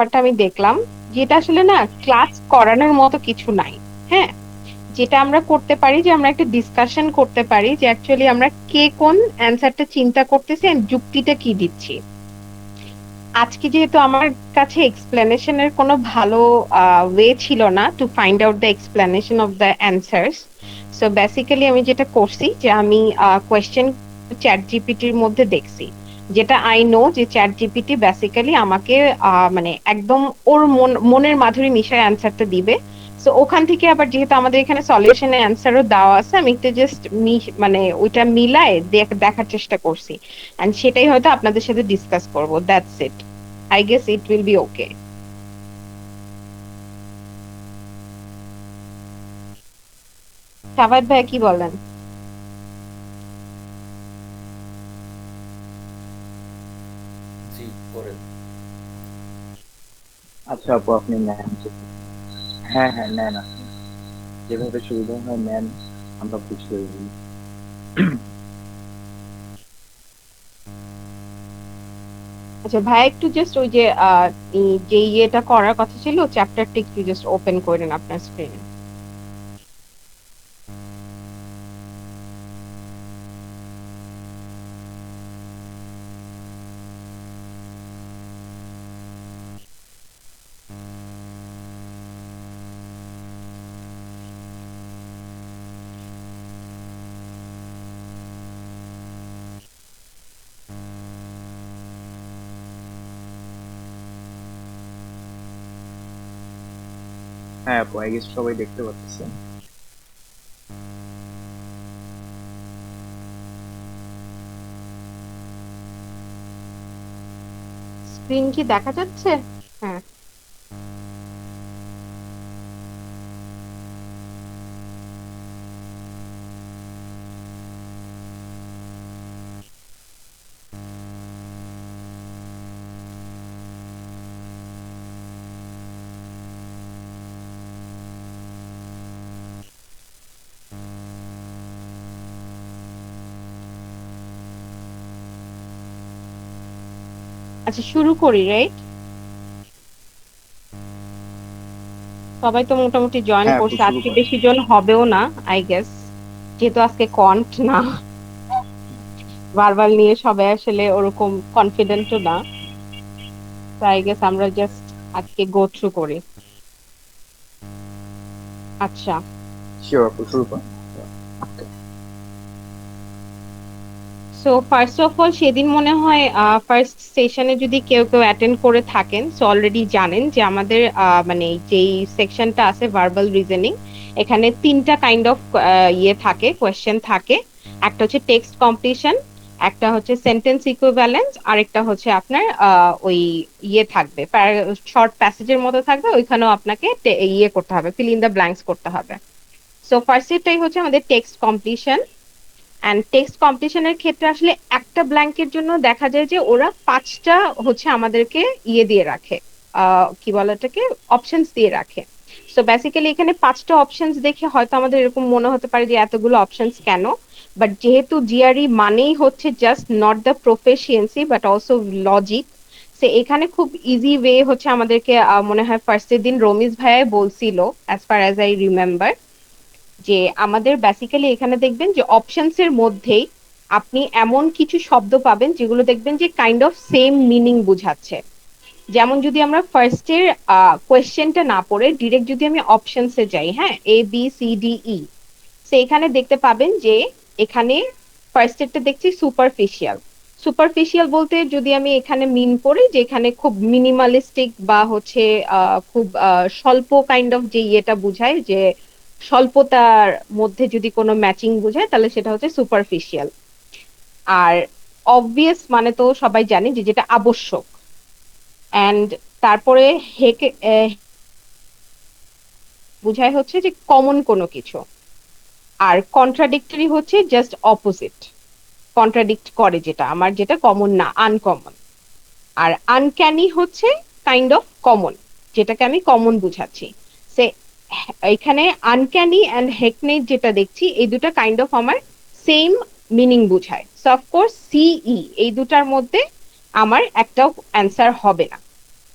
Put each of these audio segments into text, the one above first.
ব্যাপারটা আমি দেখলাম যেটা আসলে না ক্লাস করানোর মতো কিছু নাই। হ্যাঁ, যেটা আমরা করতে পারি যে আমরা একটা ডিসকাশন করতে পারি যে অ্যাকচুয়ালি আমরা কে কোন অ্যান্সারটা চিন্তা করতেছি এন্ড যুক্তিটা কি দিচ্ছি। আজকে যেহেতু আমার কাছে এক্সপ্লেনেশনের কোনো ভালো ওয়ে ছিল না to find out the explanation of the answers, so basically আমি যেটা করছি যে আমি কোয়েশ্চেন চ্যাট জিপিটির মধ্যে দেখছি, যেটা আই নো যে চ্যাট জিপিটি বেসিক্যালি আমাকে মানে একদম ওর মনের মাধুরী মিশায় অ্যান্সারটা দিবে। সো ওখান থেকে আবার যেহেতু আমাদের এখানে সলিউশনের অ্যান্সারও দেওয়া আছে, আমি একটু জাস্ট মানে ওইটা মিলায় দেখার চেষ্টা করছি, এন্ড সেটাই হয়তো আপনাদের সাথে ডিসকাস করব। That's it. I guess it will be okay. Sabat ভাই কি বলেন? জি, করেন। আচ্ছা আপু, আপনি নেন। হ্যাঁ হ্যাঁ, নেন আপনি, যেভাবে সুবিধা হয় নেন, আমরা বুঝতে পারি। আচ্ছা ভাই, একটু জাস্ট ওই যে যে ইয়েটা করার কথা ছিল, চ্যাপ্টারটা একটু জাস্ট ওপেন করেন আপনার স্ক্রিনে। হ্যাঁ আপু, আই গেস সবাই দেখতে পাচ্ছেন। স্ক্রিন কি দেখা যাচ্ছে? হ্যাঁ। আচ্ছা শুরু করি, রাইট? সবাই তো মোটামুটি জয়েন হ্যাঁ আপু, করছে, শুরু আজকে করেন। বেশি জন হবেও না আই গেস, যেহেতু আজকে কন্ট না। বারবার নিয়ে সবাই আসলে ওরকম কনফিডেন্টও না। তো আই গেস আমরা জাস্ট আজকে গো থ্রু করি। আচ্ছা, শিওর আপু, শুরু করেন। সো ফার্স্ট অফ অল সেদিন মনে হয় ফার্স্ট সেশনে যদি কেউ কেউ অ্যাটেন্ড করে থাকেন, সো অলরেডি জানেন যে আমাদের মানে যেই সেকশনটা আছে ভার্বাল রিজনিং, এখানে তিনটা কাইন্ড অফ ইয়ে থাকে, কোয়েশ্চেন থাকে। একটা হচ্ছে টেক্সট কমপ্লিশন, একটা হচ্ছে সেন্টেন্স ইকুইভ্যালেন্স, আর একটা হচ্ছে আপনার ওই ইয়ে থাকবে, শর্ট প্যাসেজের মতো থাকবে, ওইখানেও আপনাকে ইয়ে করতে হবে, ফিল ইন দ্য ব্ল্যাঙ্কস করতে হবে। সো ফার্স্ট এটাই হচ্ছে আমাদের টেক্সট কমপ্লিশন। অ্যান্ড টেক্সট কম্পিটিশনের ক্ষেত্রে আসলে একটা ব্ল্যাঙ্কের জন্য দেখা যায় যে ওরা পাঁচটা হচ্ছে আমাদেরকে ইয়ে দিয়ে রাখে, কি বলে এটাকে, অপশনস দিয়ে রাখে। সো বেসিক্যালি এখানে পাঁচটা অপশনস দেখে হয়তো আমাদের এরকম মনে হতে পারে যে এতগুলো অপশনস কেন, বাট যেহেতু জিআরই মানেই হচ্ছে just not the proficiency but also logic, সে এখানে খুব ইজি ওয়ে হচ্ছে আমাদেরকে মনে হয় ফার্স্টের দিন রমিজ ভাইয়াই বলছিল, as far as I remember, যে আমাদের বেসিক্যালি এখানে দেখবেন যে অপশনস এর মধ্যেই আপনি এমন কিছু শব্দ পাবেন যেগুলো দেখবেন যে কাইন্ড অফ সেম মিনিং বুঝাচ্ছে। যেমন যদি আমরা ফার্স্টের কোয়েশ্চেনটা না পড়ে ডিরেক্ট যদি আমি অপশনসে যাই, হ্যাঁ, ABCDE, সো এখানে দেখতে পাবেন যে এখানে ফার্স্টেরটা দেখছি সুপারফিশিয়াল। সুপারফিশিয়াল বলতে যদি আমি এখানে মিন করি যে এখানে খুব মিনিমালিস্টিক বা হচ্ছে খুব স্বল্প কাইন্ড অফ যে ইয়েটা বুঝায়, যে স্বল্পতার মধ্যে যদি কোনো ম্যাচিং বোঝায় তাহলে সেটা হচ্ছে সুপারফিশিয়াল। আর অবভিয়াস মানে তো সবাই জানে যে যেটা আবশ্যক। অ্যান্ড তারপরে হেকে বুঝায় হচ্ছে যে কমন কোনো কিছু। আর কন্ট্রাডিক্টরি হচ্ছে জাস্ট অপোজিট, কন্ট্রাডিক্ট করে, যেটা আমার যেটা কমন না, আনকমন। আর আনক্যানি হচ্ছে কাইন্ড অফ কমন, যেটাকে আমি কমন বুঝাচ্ছি। সে এখানে আনক্যানি অ্যান্ড হেকনেট যেটা দেখছি, এই দুটো কাইন্ড অফ আমার সেম মিনিং বুঝায়। সো অফকোর্স সিই এই দুটার মধ্যে আমার একটাও অ্যান্সার হবে না।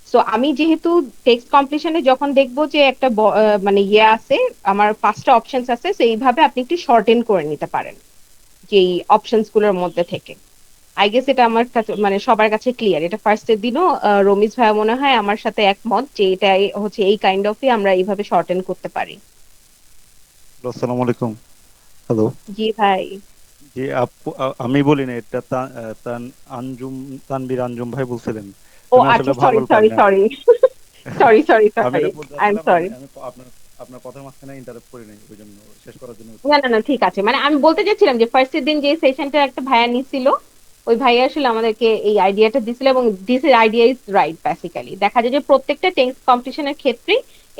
সো সো আমি যেহেতু টেক্সট কমপ্লিশনে যখন দেখবো যে একটা মানে ইয়ে আছে, আমার 5টা অপশনস আছে, তো এইভাবে আপনি একটু শর্টেন করে নিতে পারেন যেই অপশনস গুলোর মধ্যে থেকে। আই গেস এটা আমার কাছে মানে সবার কাছে ক্লিয়ার। এটা ফার্স্টের দিনও রমিজ ভাইয়া মনে হয় আমার সাথে একমত যে এটাই হচ্ছে এই কাইন্ড অফই আমরা এইভাবে শর্টেন করতে পারি। হ্যালো, আসসালামু আলাইকুম। হ্যালো। জি ভাই। জি আপু, আমি বলি না, এটা আঞ্জুম, তানবীর আঞ্জুম ভাই বলছিলেন। ও আমি আসলে আচ্ছা, সরি ভার্বাল পারি সরি না। সরি সরি সরি আমি সরি। এটা বলতে আই এম চাচ্ছিলাম, আমি সরি। আমি আপনার আপনার কথার মাঝখানে ইন্টারাপ্ট করি নাই, ওই জন্য শেষ করার জন্য না না না, ঠিক আছে। মানে আমি বলতে চাচ্ছিলাম যে ফার্স্টের দিন যে সেশনটা একটা ভাইয়া নিছিল, ওই ভাইয়া আসলে আমাদেরকে এই আইডিয়াটা দিছিল, এবং this idea is right. Basically দেখা যায় যে প্রত্যেকটা টেক্সট কম্পিটিশনের ক্ষেত্রে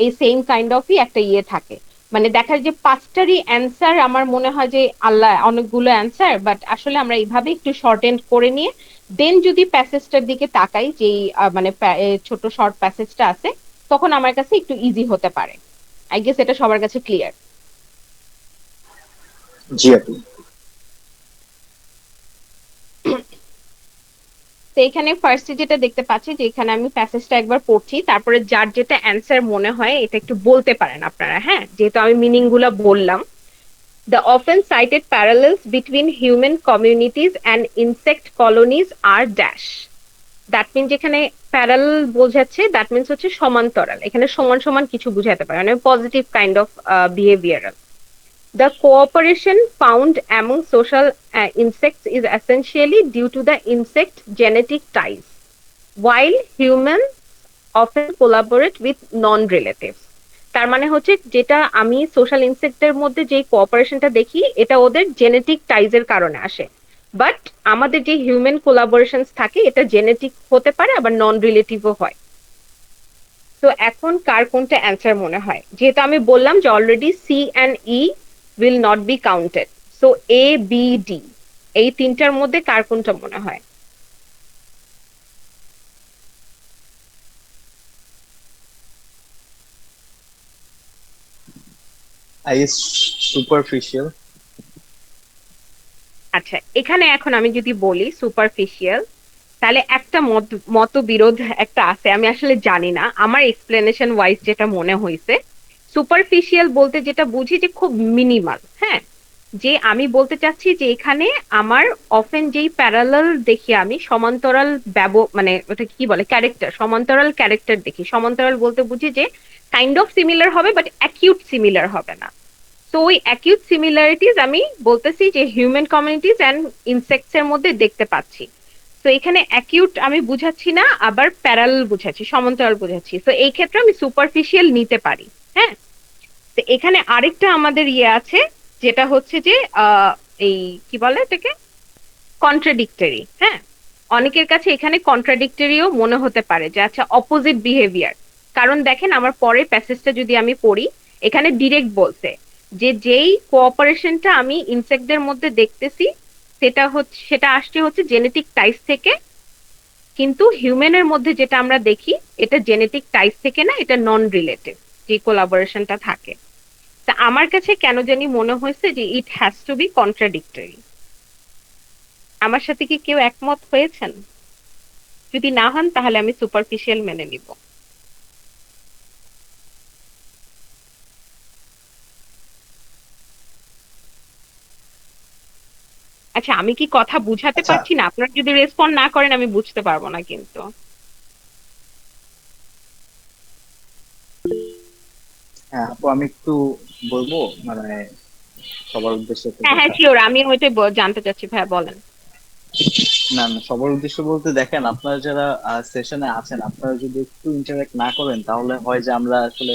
এই সেম কাইন্ড অফই একটা ইয়ে থাকে। মানে দেখা যায় যে 5টারই অ্যান্সার আমার মনে হয় যে আল্লাহ অনেকগুলো অ্যান্সার, বাট আসলে আমরা এইভাবে একটু শর্টেন করে নিয়ে দেন যদি প্যাসেজটার দিকে তাকাই, যেই মানে ছোট শর্ট প্যাসেজটা আছে, তখন আমার কাছে একটু ইজি হতে পারে। আই গেস এটা সবার কাছে ক্লিয়ার। জি আপু। তো এখানে ফার্স্টে যেটা দেখতে পাচ্ছি যে এখানে আমি প্যাসেজটা একবার পড়ছি, তারপরে যার যেটা অ্যান্সার মনে হয় এটা একটু বলতে পারেন আপনারা, হ্যাঁ, যেহেতু আমি মিনিং গুলা বললাম। The often cited parallels between human communities and insect colonies are dash. That mean যেখানে প্যারাল বোঝাচ্ছে, দ্যাট মিনস হচ্ছে সমান্তরাল, এখানে সমান সমান কিছু বুঝাতে পারে, মানে positive kind of behavioural. The cooperation found among social insects is essentially due to the insect genetic ties, while humans often collaborate with non-relatives. তার মানে হচ্ছে যেটা আমি সোশ্যাল ইনসেক্টের মধ্যে যে কোঅপারেশনটা দেখি, এটা ওদের জেনেটিক টাইজের কারণে আসে। বাট আমাদের যে হিউম্যান কোলাবোরেশনস থাকে, এটা জেনেটিক হতে পারে, আবার নন রিলেটিভও হয়। তো এখন কার কোনটা অ্যান্সার মনে হয়? যেহেতু আমি বললাম যে already C and E will not be counted, so A B D এই তিনটার মধ্যে কার কোনটা মনে হয়? I guess superficial. আচ্ছা, এখানে এখন আমি যদি বলি সুপারফিশিয়াল, তাহলে একটা মতবিরোধ একটা আছে, আমি আসলে জানি না, আমার এক্সপ্লেনেশন ওয়াইজ যেটা মনে হয়েছে, সুপারফিশিয়াল বলতে যেটা বুঝি যে খুব মিনিমাল, হ্যাঁ। যে আমি বলতে চাচ্ছি যে এখানে আমার অফেন যেই প্যারালাল দেখি, আমি সমান্তরাল মানে ওটা কি বলে, ক্যারেক্টার, সমান্তরাল ক্যারেক্টার দেখি। সমান্তরাল বলতে বুঝি যে কাইন্ড অফ সিমিলার হবে, বাট অ্যাকিউট সিমিলার হবে না। তো ওই অ্যাকিউট সিমিলারিটিস আমি বলতেছি যে হিউম্যান কমিউনিটিস অ্যান্ড ইনসেক্টস এর মধ্যে দেখতে পাচ্ছি। তো এখানে অ্যাকিউট আমি বুঝাচ্ছি না, আবার প্যারালাল বুঝাচ্ছি, সমান্তরাল বুঝাচ্ছি। তো এই ক্ষেত্রে আমি সুপারফিশিয়াল নিতে পারি, হ্যাঁ। তো এখানে আরেকটা আমাদের ইয়ে আছে, যেটা হচ্ছে যে এই কি বলে এটাকে, কন্ট্রাডিক্টরি, হ্যাঁ। অনেকের কাছে এখানে কন্ট্রাডিক্টরিও মনে হতে পারে যে আচ্ছা অপোজিট বিহেভিয়ার। কারণ দেখেন আমার পরের প্যাসেজটা যদি আমি পড়ি, এখানে ডিরেক্ট বলছে যে যেই কোঅপারেশনটা আমি ইনসেক্টদের মধ্যে দেখতেছি, সেটা আসছে হচ্ছে জেনেটিক টাইস থেকে, কিন্তু হিউম্যানের মধ্যে যেটা আমরা দেখি, এটা জেনেটিক টাইস থেকে না, এটা নন রিলেটিভ যে কোলাবোরেশনটা থাকে। তা আমার কাছে কেন জানি মনে হয়েছে যে it has to be contradictory. আমার সাথে কি কেউ একমত হয়েছেন? যদি না হন তাহলে আমি সুপারফিশিয়াল মেনে নিব। আচ্ছা, আমি কি কথা বুঝাতে আচ্ছা, পারছি না? আপনারা যদি রেসপন্ড না করেন আমি বুঝতে পারবো না কিন্তু। হ্যাঁ আপু, আমি একটু বলবো, মানে সবার উদ্দেশ্যে একটা হ্যাঁ হ্যাঁ, কথা। শিওর, আমি ওইটাই জানতে চাচ্ছি, ভাইয়া বলেন। না না, সবার উদ্দেশ্য বলতে দেখেন, আপনারা যারা সেশনে আছেন, আপনারা যদি একটু ইন্টারেক্ট না করেন তাহলে হয় যে আমরা আসলে,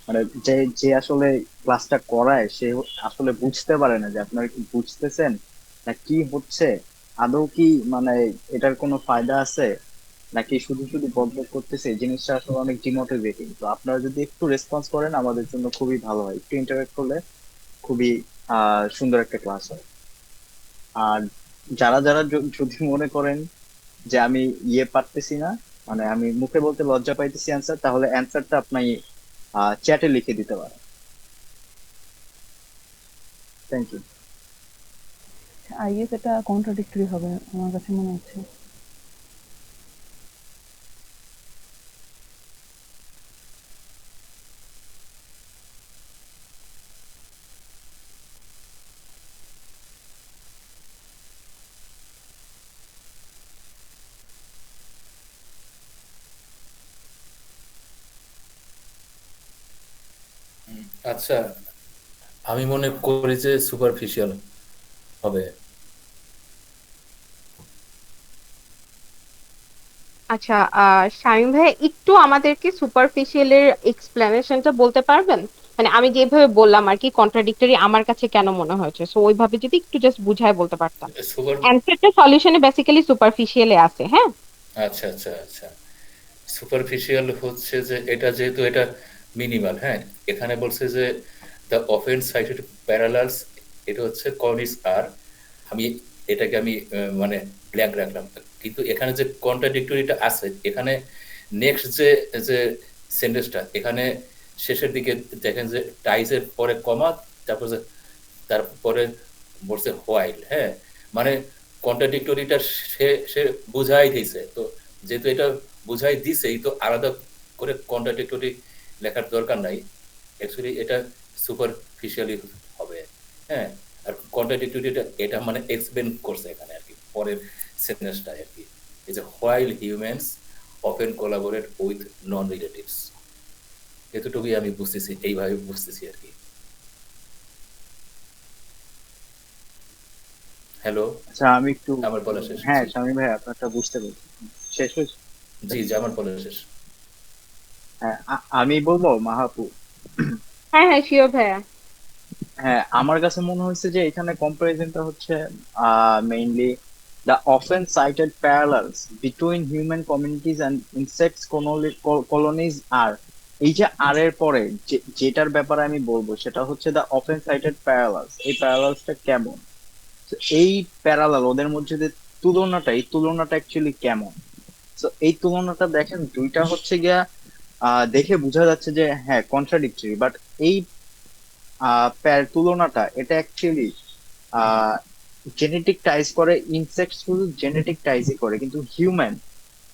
মানে যে যে আসলে ক্লাসটা করায় সে আসলে বুঝতে পারে না যে আপনারা কি বুঝতেছেন না কি হচ্ছে, আদৌ কি মানে এটার কোনো ফায়দা আছে নাকি শুধু শুধু বকবক করতেছে। এই জিনিসটা আসলে অনেক ডিমোটিভেটিং। তো আপনারা যদি একটু রেসপন্স করেন আমাদের জন্য খুবই ভালো হয়, একটু ইন্টারেক্ট করলে খুবই সুন্দর একটা ক্লাস হয়। আর যারা যারা যদি মনে করেন যে আমি পারতেছি না, মানে আমি মুখে বলতে লজ্জা পাইতেছি অ্যান্সার, তাহলে অ্যান্সারটা আপনি চ্যাটে লিখে দিতে পারেন। Thank you. আই গেস এটা কন্ট্রাডিক্টরি হবে আমার কাছে মনে হচ্ছে। আচ্ছা, আমি মনে করি যে সুপারফিশিয়াল হবে। আচ্ছা, শামীম ভাই একটু আমাদেরকে সুপারফিশিয়াল এর এক্সপ্লেনেশনটা বলতে পারবেন? মানে আমি যেভাবে বললাম আর কি কন্ট্রাডিক্টরি আমার কাছে কেন মনে হয়েছে, সো ওইভাবে যদি একটু জাস্ট বুঝায় বলতে পারতাম। সুপার অ্যানসারটা সলিউশনে বেসিক্যালি সুপারফিশিয়ালে আছে, হ্যাঁ। আচ্ছা আচ্ছা আচ্ছা, সুপারফিশিয়াল হচ্ছে যে এটা যেহেতু এটা মিনিমাল, হ্যাঁ, এখানে বলছে যে দ্য অফেন্স সাইটেড প্যারালালস, এটা হচ্ছে কর্নিস আর, আমি এটাকে আমি মানে ব্ল্যাঙ্ক রাখলাম, কিন্তু এখানে যে কন্ট্রাডিক্টরিটা আছে এখানে নেক্সট যে যে সেন্টেন্সটা এখানে শেষের দিকে দেখেন যে টাইজের পরে কমা, তারপর যে তারপরে বলছে হোয়াইল, হ্যাঁ, মানে কন্ট্রাডিক্টরিটা সে সে বুঝাই দিছে, তো যেহেতু এটা বুঝাই দিছেই তো আলাদা করে কন্ট্রাডিক্টরি লেখার দরকার নাই, অ্যাকচুয়ালি এটা সুপারফিশিয়ালি হবে, হ্যাঁ। আর কন্ট্রাডিক্টরিটা এটা মানে এক্সপ্লেন করছে এখানে আর কি পরের সেন্টেন্সটা আর কি, এই যে while humans often collaborate with non relatives, এতটুকুই আমি বুঝতেছি, এইভাবে বুঝতেছি আর কি। হ্যালো, আচ্ছা আমি একটু, আমার বলা শেষ? হ্যাঁ জি শামীম ভাই আপনারটা বুঝতে পেরেছি, শেষ হয়েছে। জি জি, আমার বলা শেষ। হ্যাঁ আমি বলবো মাহাপু। হ্যাঁ হ্যাঁ, শিওর ভাইয়া। হ্যাঁ আমার কাছে মনে হয়েছে যে এখানে কম্পারিজনটা হচ্ছে mainly the often cited parallels between human communities and insects colonies আর, এই যে আর এর পরে যেটার ব্যাপারে আমি বলবো সেটা হচ্ছে দ্য অফেন সাইটেড প্যারালালস, এই প্যারালালসটা কেমন, তো এই প্যারালাল ওদের মধ্যে যে তুলনাটা, এই তুলনাটা অ্যাকচুয়ালি কেমন। তো এই তুলনাটা দেখেন দুইটা হচ্ছে গিয়া দেখে বোঝা যাচ্ছে যে হ্যাঁ কন্ট্রাডিক্টরি, বাট এই তুলনাটা এটা অ্যাকচুয়ালি জেনেটিক টাইজ করে, ইনসেক্ট শুধু জেনেটিক টাইজই করে, কিন্তু human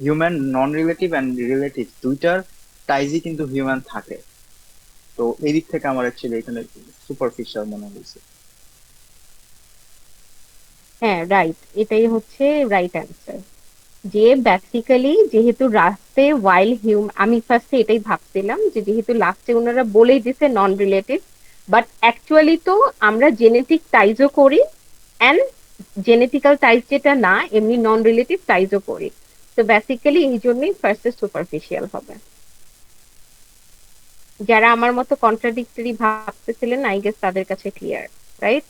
human non relative and relative দুইটার টাইজই কিন্তু হিউম্যান থাকে। তো এই দিক থেকে আমার অ্যাকচুয়ালি এখানে সুপারফিশিয়াল মনে হয়েছে। হ্যাঁ রাইট, এটাই হচ্ছে রাইট অ্যান্সার। যে বেসিক্যালি যেহেতু লাস্টে আমি ফার্স্টে এটাই ভাবছিলাম যে যেহেতু লাস্টে ওনারা বলেই দিছে নন রিলেটিভ, বাট অ্যাকচুয়ালি তো আমরা জেনেটিক টাইজও করি, অ্যান্ড জেনেটিক্যাল টাইজ যেটা না এমনি নন রিলেটিভ টাইজও করি। তো বেসিক্যালি এই জন্যই ফার্স্টে সুপারফিশিয়াল হবে। যারা আমার মতো কন্ট্রাডিক্টরি ভাবতেছিলেন আই গেস তাদের কাছে ক্লিয়ার, রাইট?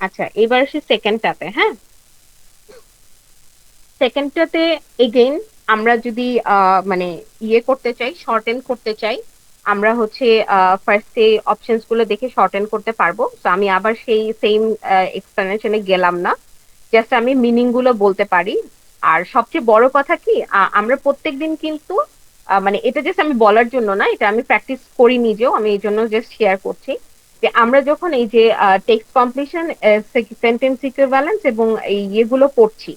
আচ্ছা, এবার আসি সেকেন্ডটাতে, হ্যাঁ। সেকেন্ডটাতে এগেইন আমরা যদি মানে করতে চাই, শর্টেন করতে চাই, আমরা হচ্ছে ফার্স্টে অপশনস গুলো দেখে শর্টেন করতে পারবো। তো আমি আবার সেই সেম এক্সপ্লেনেশনে গেলাম না, জাস্ট আমি মিনিং গুলো বলতে পারি। আর সবচেয়ে বড় কথা কি, আমরা প্রত্যেকদিন কিন্তু মানে এটা জাস্ট আমি বলার জন্য না, এটা আমি প্র্যাকটিস করি নিজেও, আমি এই জন্য জাস্ট শেয়ার করছি যে আমরা যখন এই যে টেক্সট কমপ্লিশন, সেন্টেন্স ইকুইভ্যালেন্স এবং এই ইয়েগুলো পড়ছি,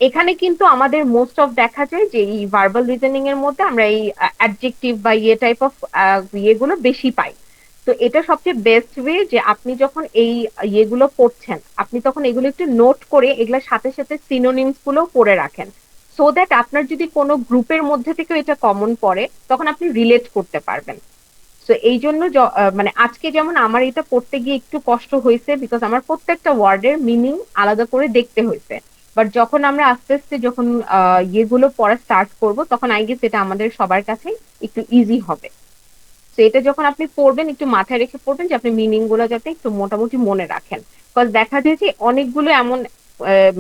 এখানে কিন্তু আমাদের মোস্ট অফ দেখা যায় যে এই ভার্বাল রিজনিং এর মধ্যে আমরা এই অ্যাডজেক্টিভ বা টাইপ অফ ইয়েগুলো বেশি পাই। তো এটা সবচেয়ে বেস্ট ওয়ে যে আপনি যখন এই ইয়েগুলো পড়ছেন আপনি তখন এগুলো একটু নোট করে এগুলোর সাথে সাথে সিনোনিমস গুলো পড়ে রাখেন, সো দ্যাট আপনার যদি কোনো গ্রুপের মধ্যে থেকেও এটা কমন পড়ে তখন আপনি রিলেট করতে পারবেন। তো এই জন্য মানে আজকে যেমন আমার এটা পড়তে গিয়ে একটু কষ্ট হয়েছে, বিকজ আমার প্রত্যেকটা ওয়ার্ডের মিনিং আলাদা করে দেখতে হয়েছে। বাট যখন আমরা আস্তে আস্তে যখন ইয়েগুলো পড়া স্টার্ট করব তখন আই গেস এটা আমাদের সবার কাছে একটু ইজি হবে। তো এটা যখন আপনি পড়বেন একটু মাথায় রেখে পড়বেন যে আপনি মিনিং গুলো যাতে একটু মোটামুটি মনে রাখেন, বিকজ দেখা যায় যে অনেকগুলো এমন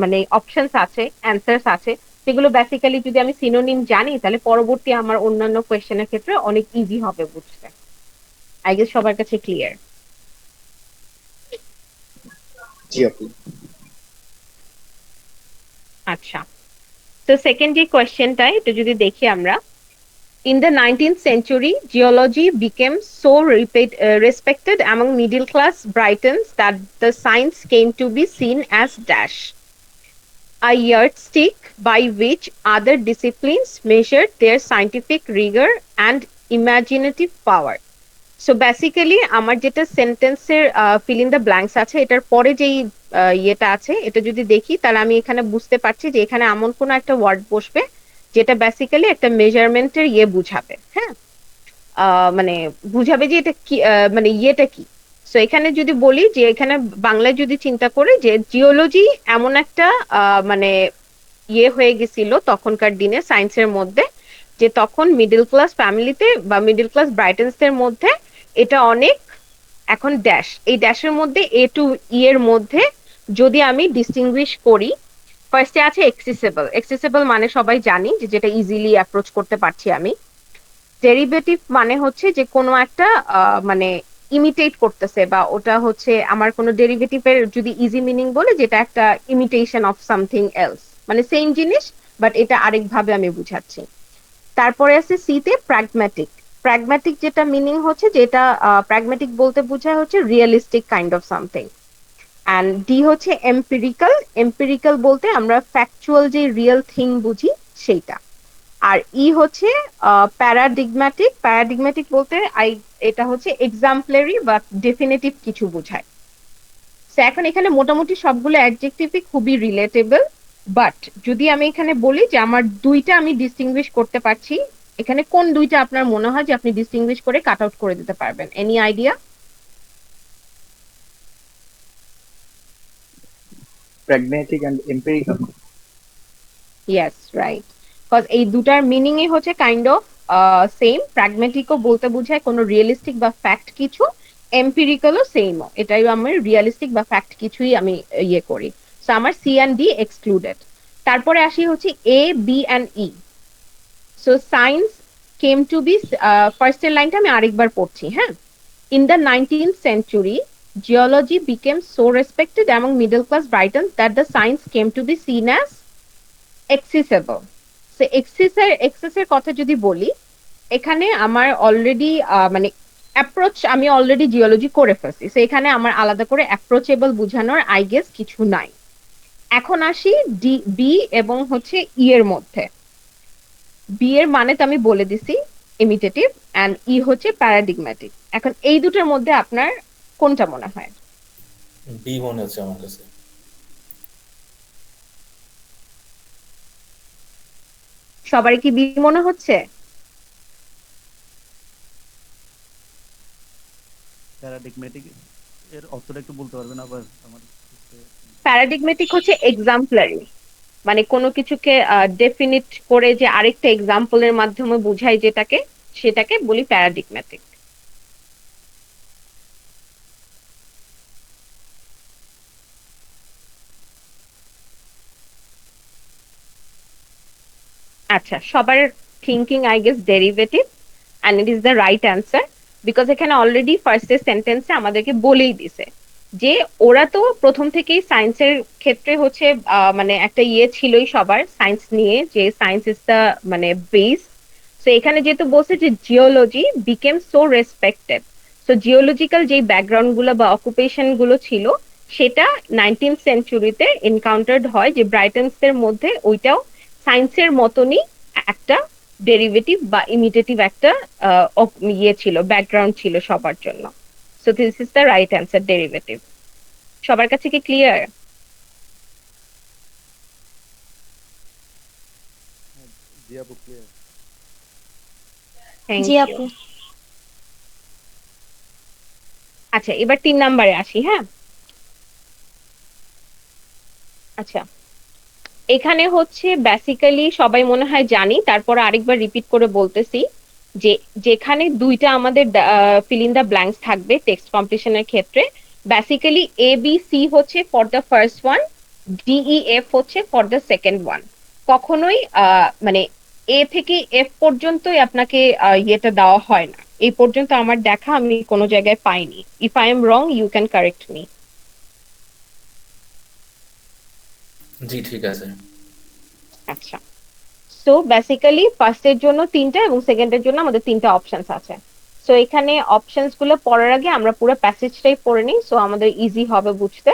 মানে অপশনস আছে, অ্যান্সার্স আছে, সেগুলো বেসিক্যালি যদি আমি সিনোনিম জানি তাহলে পরবর্তী আমার অন্যান্য কোয়েশ্চেনের ক্ষেত্রে অনেক ইজি হবে বুঝতে। আই গেস সবার কাছে ক্লিয়ার। জি আপু। আচ্ছা, তো সেকেন্ড যে কোয়েশ্চেনটা এটা যদি দেখি আমরা, in the 19th century geology became so respected among middle class Britons that the science came to be seen as dash, a yardstick by which other disciplines measured their scientific rigor and imaginative power. So basically আমার যেটা সেন্টেন্সের fill in the blanks আছে এটার পরে যেই ইয়েটা আছে এটা যদি দেখি তাহলে আমি এখানে বুঝতে পারছি যে এখানে এমন কোনো একটা ওয়ার্ড বসবে যেটা বেসিক্যালি একটা মেজারমেন্টের ইয়ে বুঝাবে, হ্যাঁ, মানে বুঝাবে যে এটা কি, মানে ইয়েটা কি। সো এখানে যদি বলি যে এখানে বাংলায় যদি চিন্তা করি যে জিওলজি এমন একটা মানে ইয়ে হয়ে গেছিল তখনকার দিনে সায়েন্সের মধ্যে, যে তখন মিডল ক্লাস ফ্যামিলিতে বা মিডল ক্লাস ব্রাইটেন্সদের মধ্যে এটা অনেক, এখন ড্যাশ, এই ড্যাশের মধ্যে এ টু ই এর মধ্যে যদি আমি ডিস্টিংগুইশ করি, ফার্স্টে আছে এক্সেসিবল। এক্সেসিবল মানে সবাই জানি যে যেটা ইজিলি অ্যাপ্রোচ করতে পারছি আমি। ডেরিভেটিভ মানে হচ্ছে যে কোনো একটা মানে ইমিটেট করতেছে, বা ওটা হচ্ছে আমার কোনো ডেরিভেটিভের যদি ইজি মিনিং বলে যেটা একটা ইমিটেশন অফ সামথিং এলস, মানে সেম জিনিস বাট এটা আরেকভাবে আমি বুঝাচ্ছি। তারপরে আছে সি তে প্র্যাগম্যাটিক। প্র্যাগম্যাটিক যেটা মিনিং হচ্ছে, যেটা প্র্যাগম্যাটিক বলতে বোঝায় হচ্ছে realistic kind of something. And D হচ্ছে এম্পিরিক্যাল। এম্পিরিক্যাল বলতে আমরা ফ্যাকচুয়াল যে রিয়েল থিং বুঝি সেইটা। আর ই হচ্ছে প্যারাডিগম্যাটিক। প্যারাডিগম্যাটিক বলতে এটা হচ্ছে এক্সাম্পলারি বা ডেফিনেটিভ কিছু বোঝায়। তো এখন এখানে মোটামুটি সবগুলো অ্যাডজেক্টিভই খুবই রিলেটেবল, বাট যদি আমি এখানে বলি যে আমার দুইটা আমি ডিস্টিংগুইশ করতে পারছি, এখানে কোন দুইটা আপনার মনে হয় যে আপনি ডিস্টিংগুইশ করে কাট আউট করে দিতে পারবেন? Any idea? Pragmatic and empirical. Yes, right. Because এই দুটার মিনিংই হচ্ছে কাইন্ড অফ সেম। প্র্যাগম্যাটিকও বলতে বোঝায় কোনো রিয়েলিস্টিক বা ফ্যাক্ট কিছু, এম্পিরিক্যালও সেমও, এটাই আমি রিয়েলিস্টিক বা ফ্যাক্ট কিছুই আমি ইয়ে করি। সো আমার সি অ্যান্ড ডি এক্সক্লুডেড। তারপরে আসি হচ্ছে A, B and E. So science came to be, ফার্স্টের লাইনটা আমি আরেকবার পড়ছি, হ্যাঁ। In the 19th century, geology became so respected among middle class Britons that the science came to be seen as accessible. So এক্সেসের কথা যদি বলি, এখানে আমার অলরেডি মানে অ্যাপ্রোচ আমি অলরেডি জিওলজি করে ফেলছি, সো এখানে আমার আলাদা করে অ্যাপ্রোচেবল বোঝানোর আই গেস কিছু নাই। এখন আসি ডি, বি এবং হচ্ছে ই এর মধ্যে। বি এর মানে তো আমি বলে দিছি, ইমিটেটিভ, এন্ড ই হচ্ছে প্যারাডিগম্যাটিক। এখন এই দুটোর মধ্যে আপনার কোনটা মনে হয়? বি মনে হচ্ছে আমার কাছে। সবারই কি বি মনে হচ্ছে? প্যারাডিগম্যাটিক এর অর্থটা একটু বলতে পারবেন আবার আমার? প্যারাডিগম্যাটিক হচ্ছে এক্সাম্পলারি, মানে কোনো কিছুকে ডেফিনিট করে যে আরেকটা এক্সাম্পলের মাধ্যমে বুঝাই যেটাকে, সেটাকে বলি প্যারাডিগম্যাটিক। আচ্ছা, সবার thinking I guess derivative, and it is the right answer. Because এখানে অলরেডি ফার্স্টের সেন্টেন্সে আমাদেরকে বলেই দিছে যে ওরা তো প্রথম থেকেই সায়েন্সের ক্ষেত্রে হচ্ছে মানে একটা ইয়ে ছিলই সবার সায়েন্স নিয়ে, যে সায়েন্স ইজ দ্য মানে বেস। তো এখানে যেহেতু বলছে যে geology became so respected, so geological যে ব্যাকগ্রাউন্ড গুলো বা অকুপেশন গুলো ছিল সেটা 19th সেঞ্চুরিতে এনকাউন্টার্ড হয়, যে ব্রাইটনসদের মধ্যে ওইটাও সায়েন্সের মতনই একটা ডেরিভেটিভ বা ইমিটেটিভ একটা ইয়ে ছিল, ব্যাকগ্রাউন্ড ছিল সবার জন্য। So this is the right answer, derivative. সবার কাছে কি ক্লিয়ার? জি আপু, ক্লিয়ার। Thank G U. আপু। আচ্ছা, এবার 3 নাম্বারে আসি, হ্যাঁ। আচ্ছা, এখানে হচ্ছে বেসিক্যালি সবাই মনে হয় জানি, তারপর আরেকবার রিপিট করে বলতেছি যে যেখানে দুইটা আমাদের ফিল ইন দ্য ব্ল্যাঙ্কস থাকবে টেক্সট কমপ্লিশনের ক্ষেত্রে, বেসিক্যালি এ বি সি হচ্ছে for the first one, D E F হচ্ছে ফর দ্য সেকেন্ড ওয়ান। কখনোই মানে এ থেকে এফ পর্যন্তই আপনাকে ইয়েটা দেওয়া হয় না, এই পর্যন্ত আমার দেখা আমি কোনো জায়গায় পাইনি। If I am wrong you can correct me. জি ঠিক আছে। আচ্ছা, সো বেসিক্যালি ফার্স্টের জন্য 3টা এবং সেকেন্ডের জন্য আমাদের 3টা অপশনস আছে। সো এখানে অপশনস গুলো পড়ার আগে আমরা পুরো প্যাসেজটাই পড়ে নিই, সো আমাদের ইজি হবে বুঝতে।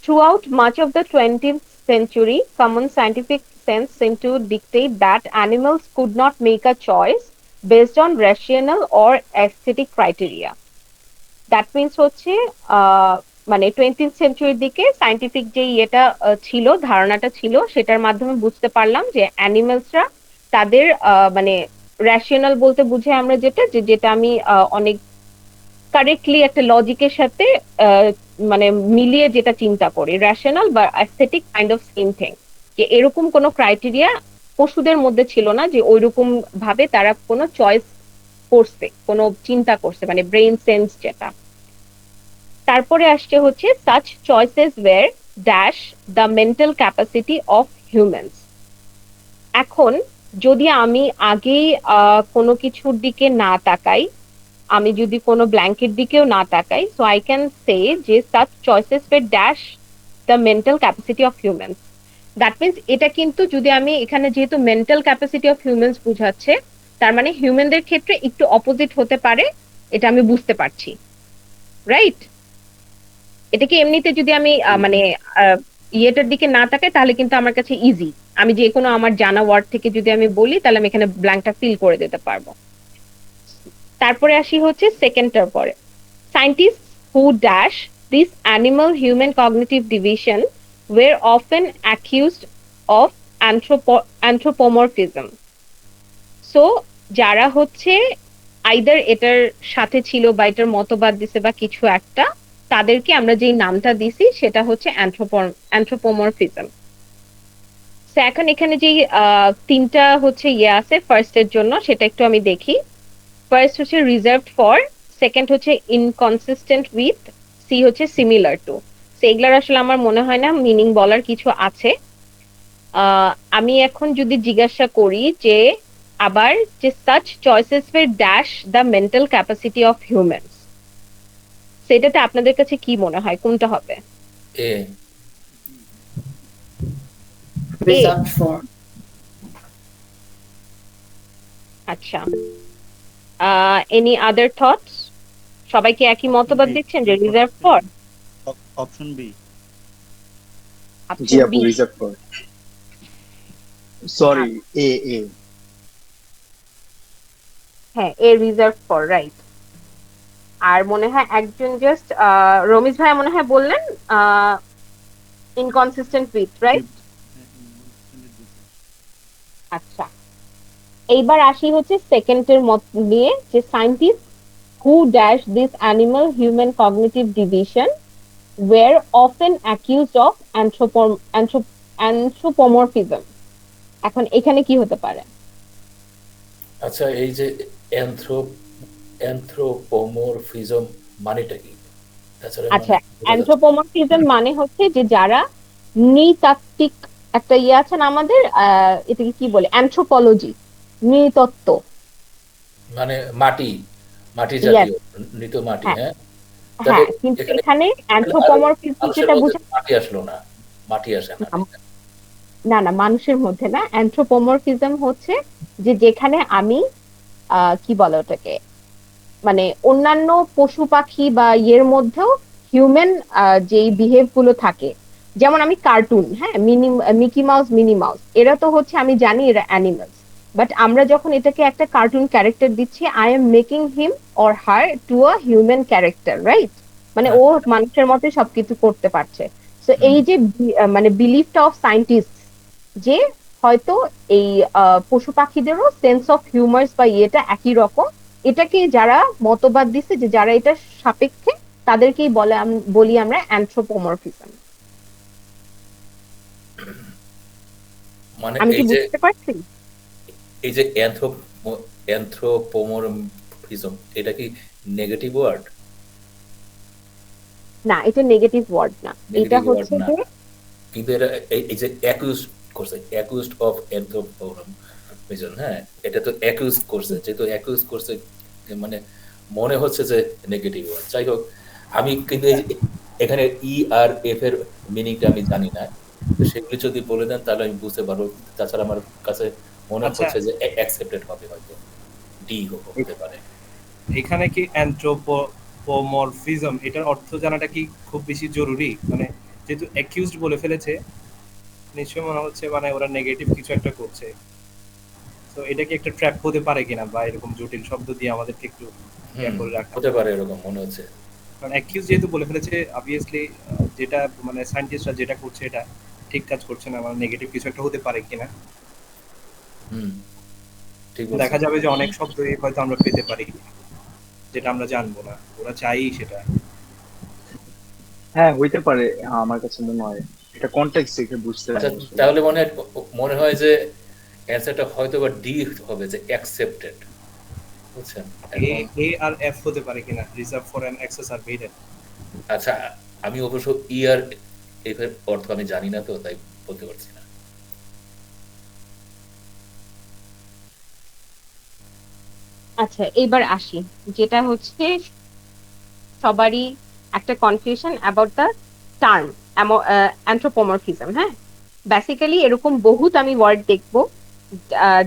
Throughout much of the 20th century, common scientific sense seemed to dictate that animals could not make a choice based on rational or aesthetic criteria. That means হচ্ছে মানে 20th সেঞ্চুরির দিকে সায়েন্টিফিক যে ইয়েটা ছিল, ধারণাটা ছিল, সেটার মাধ্যমে বুঝতে পারলাম যে অ্যানিমেলসরা তাদের মানে রেশনাল বলতে বুঝে আমরা যেটা আমি অনেক কারেক্টলি একটা লজিকের সাথে আহ, মানে মিলিয়ে যেটা চিন্তা করি, রেশনাল বা aesthetic kind of same thing, যে এরকম কোনো ক্রাইটেরিয়া পশুদের মধ্যে ছিল না যে ওইরকম ভাবে তারা কোনো চয়েস করছে, কোনো চিন্তা করছে, মানে ব্রেইন সেন্স যেটা। তারপরে আসছে হচ্ছে such choices were dash the mental capacity of humans। এখন যদি আমি আগেই কোনো কিছুর দিকে না তাকাই, আমি যদি কোনো ব্ল্যাঙ্কের দিকেও না তাকাই, সো আই ক্যান সে যে such choices were dash the mental capacity of humans। That means এটা কিন্তু যদি আমি এখানে যেহেতু মেন্টাল ক্যাপাসিটি অফ হিউম্যানস বুঝাচ্ছে, তার মানে হিউম্যানদের ক্ষেত্রে একটু অপোজিট হতে পারে, এটা আমি বুঝতে পারছি, রাইট? এটাকে এমনিতে যদি আমি মানে আহ, ইয়েটার দিকে না তাকাই তাহলে কিন্তু আমার কাছে ইজি, আমি যে কোনো আমার জানা ওয়ার্ড থেকে যদি আমি বলি তাহলে আমি এখানে ব্ল্যাঙ্কটা ফিল করে দিতে পারবো। তারপরে আসি হচ্ছে সেকেন্ডটার পরে, scientist who dash this animal human cognitive division were often accused of anthropomorphism. So যারা হচ্ছে আইদার এটার সাথে ছিল বা এটার মতবাদ দিছে বা কিছু একটা, তাদেরকে আমরা যেই নামটা দিছি সেটা হচ্ছে অ্যানথ্রোপোমরফিজম। তো এখন এখানে যেই তিনটা হচ্ছে ইয়ে আছে ফার্স্ট এর জন্য, সেটা একটু আমি দেখি। ফার্স্ট হচ্ছে রিজার্ভড ফর, সেকেন্ড হচ্ছে ইনকনসিস্টেন্ট উইথ, সি হচ্ছে সিমিলার টু। তো এগুলার আসলে আমার মনে হয় না মিনিং বলার কিছু আছে। আমি এখন যদি জিজ্ঞাসা করি যে আবার যে such choices for dash the mental capacity of humans, সেটাতে আপনাদের কাছে কি মনে হয় কোনটা হবে? এ এ, reserved for আচ্ছা। Any other thoughts? সবাই কি একই মতবাদ দিচ্ছেন যে রিজার্ভ ফর? Option B. জি অপশন আপু, বি। রিজার্ভ করে। সরি, এ এ হ্যাঁ, এ রিজার্ভ ফর, রাইট। আর মনে হয় একজন জাস্ট রমিজ ভাই মনে হয় বললেন ইনকনসিস্টেন্ট উইথ, রাইট? আচ্ছা, এইবার আসি হচ্ছে সেকেন্ডের মত নিয়ে, যে scientist who dash this animal human cognitive division were often accused of anthropomorphism. এখন এখানে কি হতে পারে? আচ্ছা, এই যে অ্যানথ্রোপোমরফিজম মানেটা কি? তাছাড়া আচ্ছা, মানে বোঝা যাচ্ছে না। অ্যানথ্রোপোমরফিজম মানে হচ্ছে যে যারা নৃতাত্ত্বিক একটা ইয়ে আছে না আমাদের, এটাকে কি বলে, অ্যানথ্রোপোলজি, নৃতত্ত্ব। মানে মাটি, মাটি ইয়েস, জাতীয়, মৃত মাটি, হ্যাঁ হ্যাঁ। তাহলে হ্যাঁ, কিন্তু এখানে এখানে আর অ্যানথ্রোপোমরফিজম মানুষের যেটা মধ্যে বুঝা, মাটি আসলো না, মাটি আসে না। না না, মানুষের মধ্যে না, অ্যানথ্রোপোমরফিজম হচ্ছে যে যেখানে আমি কি বলে ওটাকে, মানে অন্যান্য পশু পাখি বা ইয়ের মধ্যেও হিউম্যান যেই বিহেভ গুলো থাকে, যেমন আমি কার্টুন, হ্যাঁ, মিকি মাউস, মিনি মাউস, এরা তো হচ্ছে আমি জানি এরা অ্যানিমালস, বাট আমরা যখন এটাকে একটা কার্টুন ক্যারেক্টার দিচ্ছি, I am making him or her to a human character, right? মানে ও মানুষের মতো সবকিছু করতে পারছে। তো এই যে মানে বিলিফটা অফ সায়েন্টিস্ট যে হয়তো এই পশু পাখিদেরও সেন্স অফ হিউমার্স বা ইয়েটা একই রকম, এটাকে যারা মতবাদ দিচ্ছে যে যারা এটা সাপেক্ষে, তাদেরকেই বলি আমরা অ্যানথ্রোপোমরফিজম। মানে আমি কি এই যে বুঝতে পারছি? এই যে অ্যানথ্রোপোমরফিজম, এটা কি নেগেটিভ ওয়ার্ড? না, এটা নেগেটিভ ওয়ার্ড না, এটা নেগেটিভ ওয়ার্ড হচ্ছে না, যে কিন্তু এটা এই যে অ্যাকিউজ করছে, অ্যাকিউজড অফ অ্যানথ্রোপোমরফিজম, হ্যাঁ, এটা তো অ্যাকিউজ করছে, যেহেতু অ্যাকিউজ করছে মানে মনে হচ্ছে যে নেগেটিভ ওয়ার্ড। যাই হোক, আমি কিন্তু এখানে ই আর এফ এর মিনিংটা আমি জানি না, তো সেগুলি যদি বলে দেন তাহলে আমি বুঝতে পারবো। তাছাড়া আমার কাছে মনে আচ্ছা, হচ্ছে যে অ্যাকসেপ্টেড হবে, হয়তো ডি হতে পারে। এখানে কি অ্যানথ্রোপোমরফিজম এটার অর্থ জানাটা কি খুব বেশি জরুরি? মানে যেহেতু অ্যাকিউজড বলে ফেলেছে, নিশ্চয় মনে হচ্ছে মানে ওরা নেগেটিভ কিছু একটা করছে। তো এটা কি একটা ট্র্যাপ হতে পারে কিনা, বা এরকম জটিল শব্দ দিয়ে আমাদেরকে একটু ইয়া করে রাখা? হতে পারে, এরকম মনে হচ্ছে। কারণ অ্যাকিউজ যেহেতু বলে ফেলেছে অবভিয়াসলি যেটা মানে সায়েন্টিস্টরা যেটা করছে এটা ঠিক কাজ করছে না, মানে নেগেটিভ কিছু একটা হতে পারে কিনা। হুম, ঠিক দেখা বলছেন। যাবে যে অনেক শব্দই হয়তো আমরা পেতে পারি যেটা আমরা জানবো না, ওরা চাই সেটা। হ্যাঁ, হইতে পারে। হ্যাঁ, আমার কাছে মনে হয় এটা কনটেক্সট দেখে বুঝতে আচ্ছা, হবে আসলে। তাহলে মনে হয় যে অ্যান্সারটা হয়তো বা ডি হবে, যে অ্যাকসেপ্টেড। বুঝছেন এ এখন? এ আর এফ হতে পারে কিনা, রিজার্ভ ফর অ্যান অ্যাক্সেস আর ভেইডেড। আচ্ছা, আমি অবশ্য ই আর এফ এর অর্থ আমি জানি না, তো তাই বলতে পারছি না। আচ্ছা, এবার আসি, যেটা হচ্ছে সবারই একটা কনফিউশন অ্যাবাউট দ্য টার্ম অ্যানথ্রোপোমরফিজম। হ্যাঁ, বেসিক্যালি এরকম বহুত আমি ওয়ার্ড দেখবো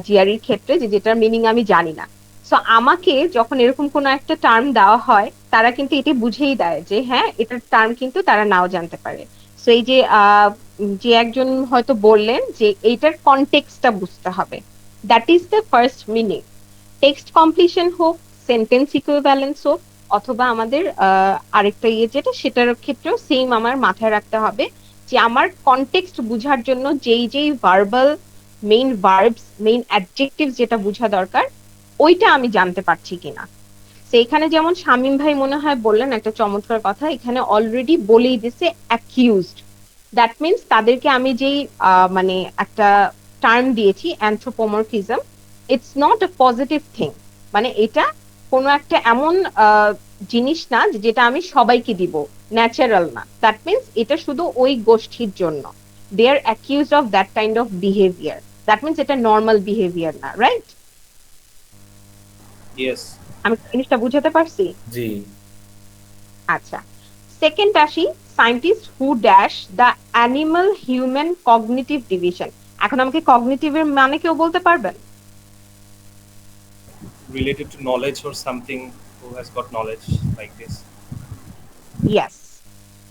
জিআরির ক্ষেত্রে যে যেটার মিনিং আমি জানি না। সো আমাকে যখন এরকম কোনো একটা টার্ম দেওয়া হয়, তারা কিন্তু এটি বুঝেই দেয় যে হ্যাঁ, এটার টার্ম কিন্তু তারা নাও জানতে পারে। সো এই যে যে একজন হয়তো বললেন যে এইটার কনটেক্সটটা বুঝতে হবে, that is the first meaning. Text completion হোক, সেন্টেন্স ইকুইভ্যালেন্স হোক, অথবা আমাদের আরেকটা যেটা সেটার ক্ষেত্রেও সেম আমার মাথায় রাখতে হবে যে আমার কনটেক্সট বুঝার জন্য যেই যেই verbal main verbs main adjectives যেটা বোঝা দরকার, ওইটা আমি জানতে পারছি কিনা। তো এখানে যেমন শামীম ভাই মনে হয় বললেন একটা চমৎকার কথা, এখানে অলরেডি বলেই দিছে অ্যাকিউজড। দ্যাট মিনস তাদেরকে আমি যেই মানে একটা টার্ম দিয়েছি anthropomorphism, it's not a positive thing. মানে এটা কোনো একটা এমন জিনিস না যেটা আমি সবাইকে দিব, ন্যাচারাল না। দ্যাট মিনস এটা শুধু ওই গোষ্ঠীর জন্য, they are accused of that kind of behaviour. That means এটা নর্মাল বিহেভিয়ার না, রাইট? ইয়েস। আমি জিনিসটা বুঝাতে পারছি? জি। আচ্ছা, সেকেন্ড আসি, scientist who dash the animal human cognitive division. এখন আমাকে কগনিটিভের মানে কেউ বলতে পারবেন? Related to knowledge or something, who has got knowledge like this. Yes.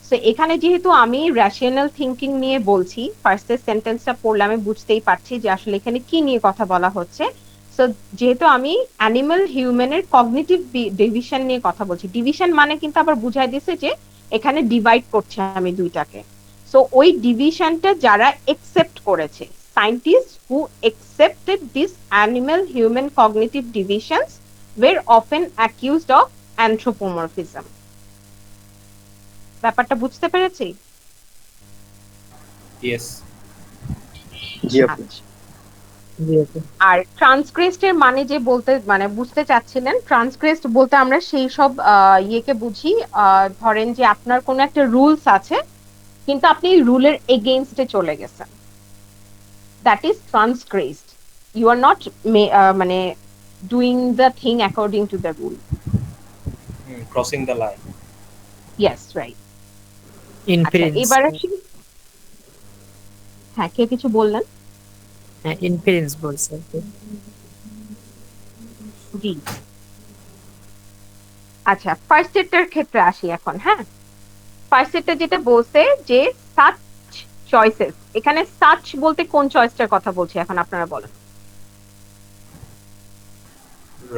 So এখানে যেহেতু আমি রেশনাল থিঙ্কিং নিয়ে বলছি, ফার্স্টের সেন্টেন্সটা পড়লে আমি বুঝতেই পারছি যে আসলে এখানে কি নিয়ে কথা বলা হচ্ছে। সো যেহেতু আমি অ্যানিমাল হিউম্যানের কগনিটিভ ডিভিশন নিয়ে কথা বলছি, ডিভিশন মানে কিন্তু আবার বুঝাই দিছে যে এখানে ডিভাইড করছে আমি দুইটাকে। সো ওই ডিভিশনটা যারা একসেপ্ট করেছে, scientist who accepted this animal human cognitive divisions were often accused of anthropomorphism. ব্যাপারটা বুঝতে পেরেছি? ইয়েস। জি আপু। আচ্ছা, আর ট্রান্সগ্রেসড এর মানে যে বলতে মানে বুঝতে চাচ্ছিলেন, ট্রান্সগ্রেসড বলতে আমরা সেই সব ইয়েকে বুঝি, ধরেন যে আপনার কোনো একটা রুলস আছে কিন্তু আপনি রুলের এগেইনস্টে চলে গেছেন, that is transgressed. You are not মানে doing the thing according to the rule. Crossing the line. Yes, right. আচ্ছা, ইনফারেন্স। এবার আসি। হ্যাঁ, কে কিছু বললেন? হ্যাঁ, ইনফারেন্স বলছে আর কি। জি। আচ্ছা, ফার্স্ট এটার ক্ষেত্রে আসি এখন। হ্যাঁ, ফার্স্ট সেটটা যেটা বলছে যে সাচ চয়েসেস, এখানে সাচ বলতে কোন চয়েসটার কথা বলছি এখন আপনারা বলেন।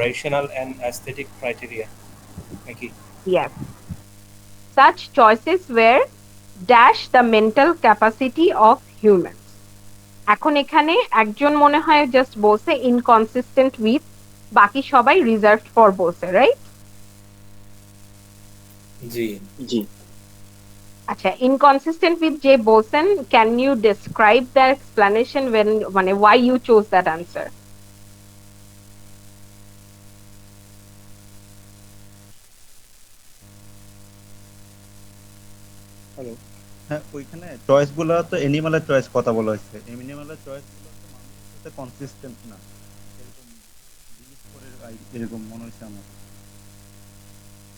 রেশনাল অ্যান্ড অ্যাস্থেটিক ক্রাইটেরিয়া নাকি? Yes, such choices were dash the mental capacity of humans। এখন এখানে একজন মনে হয় জাস্ট বলছে ইনকনসিস্টেন্ট উইথ, বাকি সবাই রিজার্ভড ফর বলছে, রাইট? জি। জি। আচ্ছা, ইনকনসিস্টেন্ট উইথ যে বলছেন, can you describe the explanation when মানে why you chose that answer? Hello. হ্যাঁ, ওইখানে চয়েস গুলো তো এনিমালের চয়েস কথা বলা হয়েছে, এনিমালের চয়েস গুলো তো মানুষের সাথে কনসিস্টেন্ট না, এরকম জিনিস করে এরকম মনে হয়েছে আমার।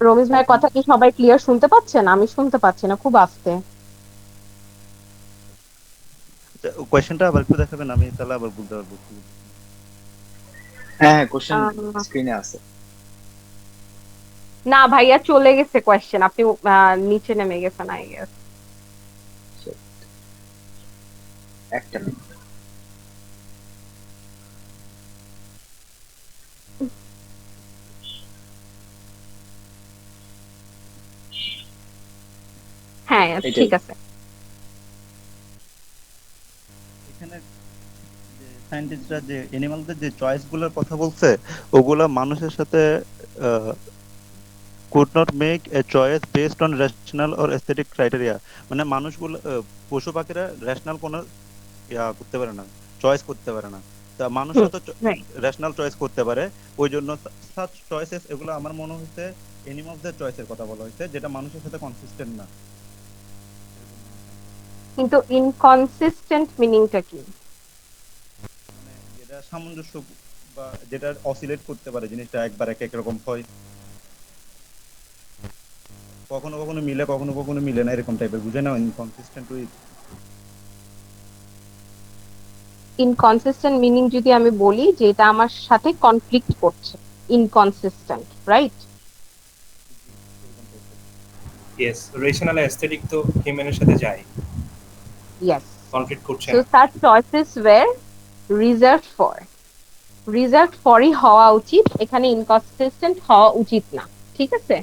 রমিজ ভাইয়ের কথা কি সবাই ক্লিয়ার শুনতে পাচ্ছেন? আমি শুনতে পাচ্ছি না, খুব আস্তে। কোয়েশ্চেনটা আবার একটু দেখাবেন, আমি তাহলে আবার বলতে পারবো কি বলছেন। হ্যাঁ, হ্যাঁ, কোশ্চেন আহ, স্ক্রিনে আছে। না ভাইয়া, চলে গেছে কোয়েশ্চেন, আপনি নিচে নেমে গেছেন আই গেস। একটা মিনিট। হ্যাঁ এটাই। ঠিক আছে। এখানে যে সায়েন্টিস্টরা যে অ্যানিমালদের যে চয়েস গুলোর কথা বলছে, ওগুলা মানুষের সাথে could not make a choice based on rational or aesthetic criteria, মানে মানুষগুলো পশু পাখিরা রেশনাল কোনো করতে পারে না, চয়েস করতে পারে না। তা মানুষরা তো রাইট। রেশনাল চয়েস করতে পারে। ওই জন্য সাচ চয়েসেস এগুলো আমার মনে হচ্ছে অ্যানিমালসদের চয়েসের কথা বলা হয়েছে, যেটা মানুষের সাথে কনসিস্টেন্ট না। কিন্তু ইনকনসিস্টেন্ট মিনিংটা কি? মানে যেটা সামঞ্জস্য বা যেটা অসিলেট করতে পারে, জিনিসটা একবার এক এক রকম হয়, কখনো কখনো মিলে কখনো কখনো মিলে না, এরকম টাইপের, বুঝে না ইনকনসিস্টেন্ট উইথ। ইনকনসিস্টেন্ট মিনিং যদি আমি বলি যে এটা আমার সাথে কনফ্লিক্ট করছে, inconsistent, right? Yes, rational aesthetic তো হিউম্যানের সাথে যায়, ইয়েস। কনফ্লিক্ট করছে সো না। তার চয়েসেস ওয়্যার রিজার্ভড ফরই হওয়া উচিত, এখানে ইনকনসিস্টেন্ট হওয়া উচিত না। ঠিক আছে,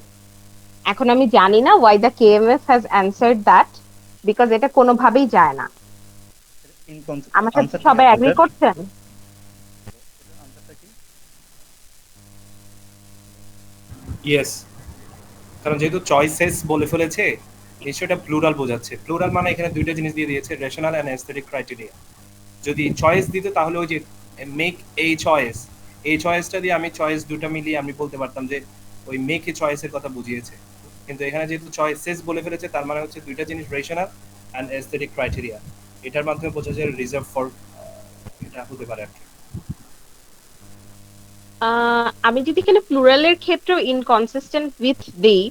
এখন আমি জানি না why the KMF has answered that, because এটা কোনোভাবেই যায় না। আমার সাথে আনসারটা কি সবাই এগ্রি আপনাদের? করছেন? আনসারটা কি? ইয়েস, কারণ যেহেতু চয়েসেস বলে ফেলেছে, নিশ্চয়ই এটা প্লুরাল বোঝাচ্ছে। প্লুরাল মানে এখানে দুইটা জিনিস দিয়ে দিয়েছে, রেশনাল অ্যান্ড অ্যাস্থেটিক ক্রাইটেরিয়া। যদি চয়েস দিত তাহলে ওই যে মেক এই চয়েস, এই চয়েসটা দিয়ে আমি চয়েস দুটো মিলিয়ে আমি বলতে পারতাম যে ওই মেক এ চয়েসের কথা বুঝিয়েছে। কিন্তু এখানে যেহেতু চয়েসেস বলে ফেলেছে, তার মানে হচ্ছে দুইটা জিনিস, রেশনাল অ্যান্ড অ্যাস্থেটিক ক্রাইটেরিয়া। এটার মাধ্যমে বোঝা যায় রিজার্ভ ফর, এটা হতে পারে আর কি। আমি যদি এখানে প্লুরালের ক্ষেত্রেও ইনকনসিস্টেন্ট উইথ দেই,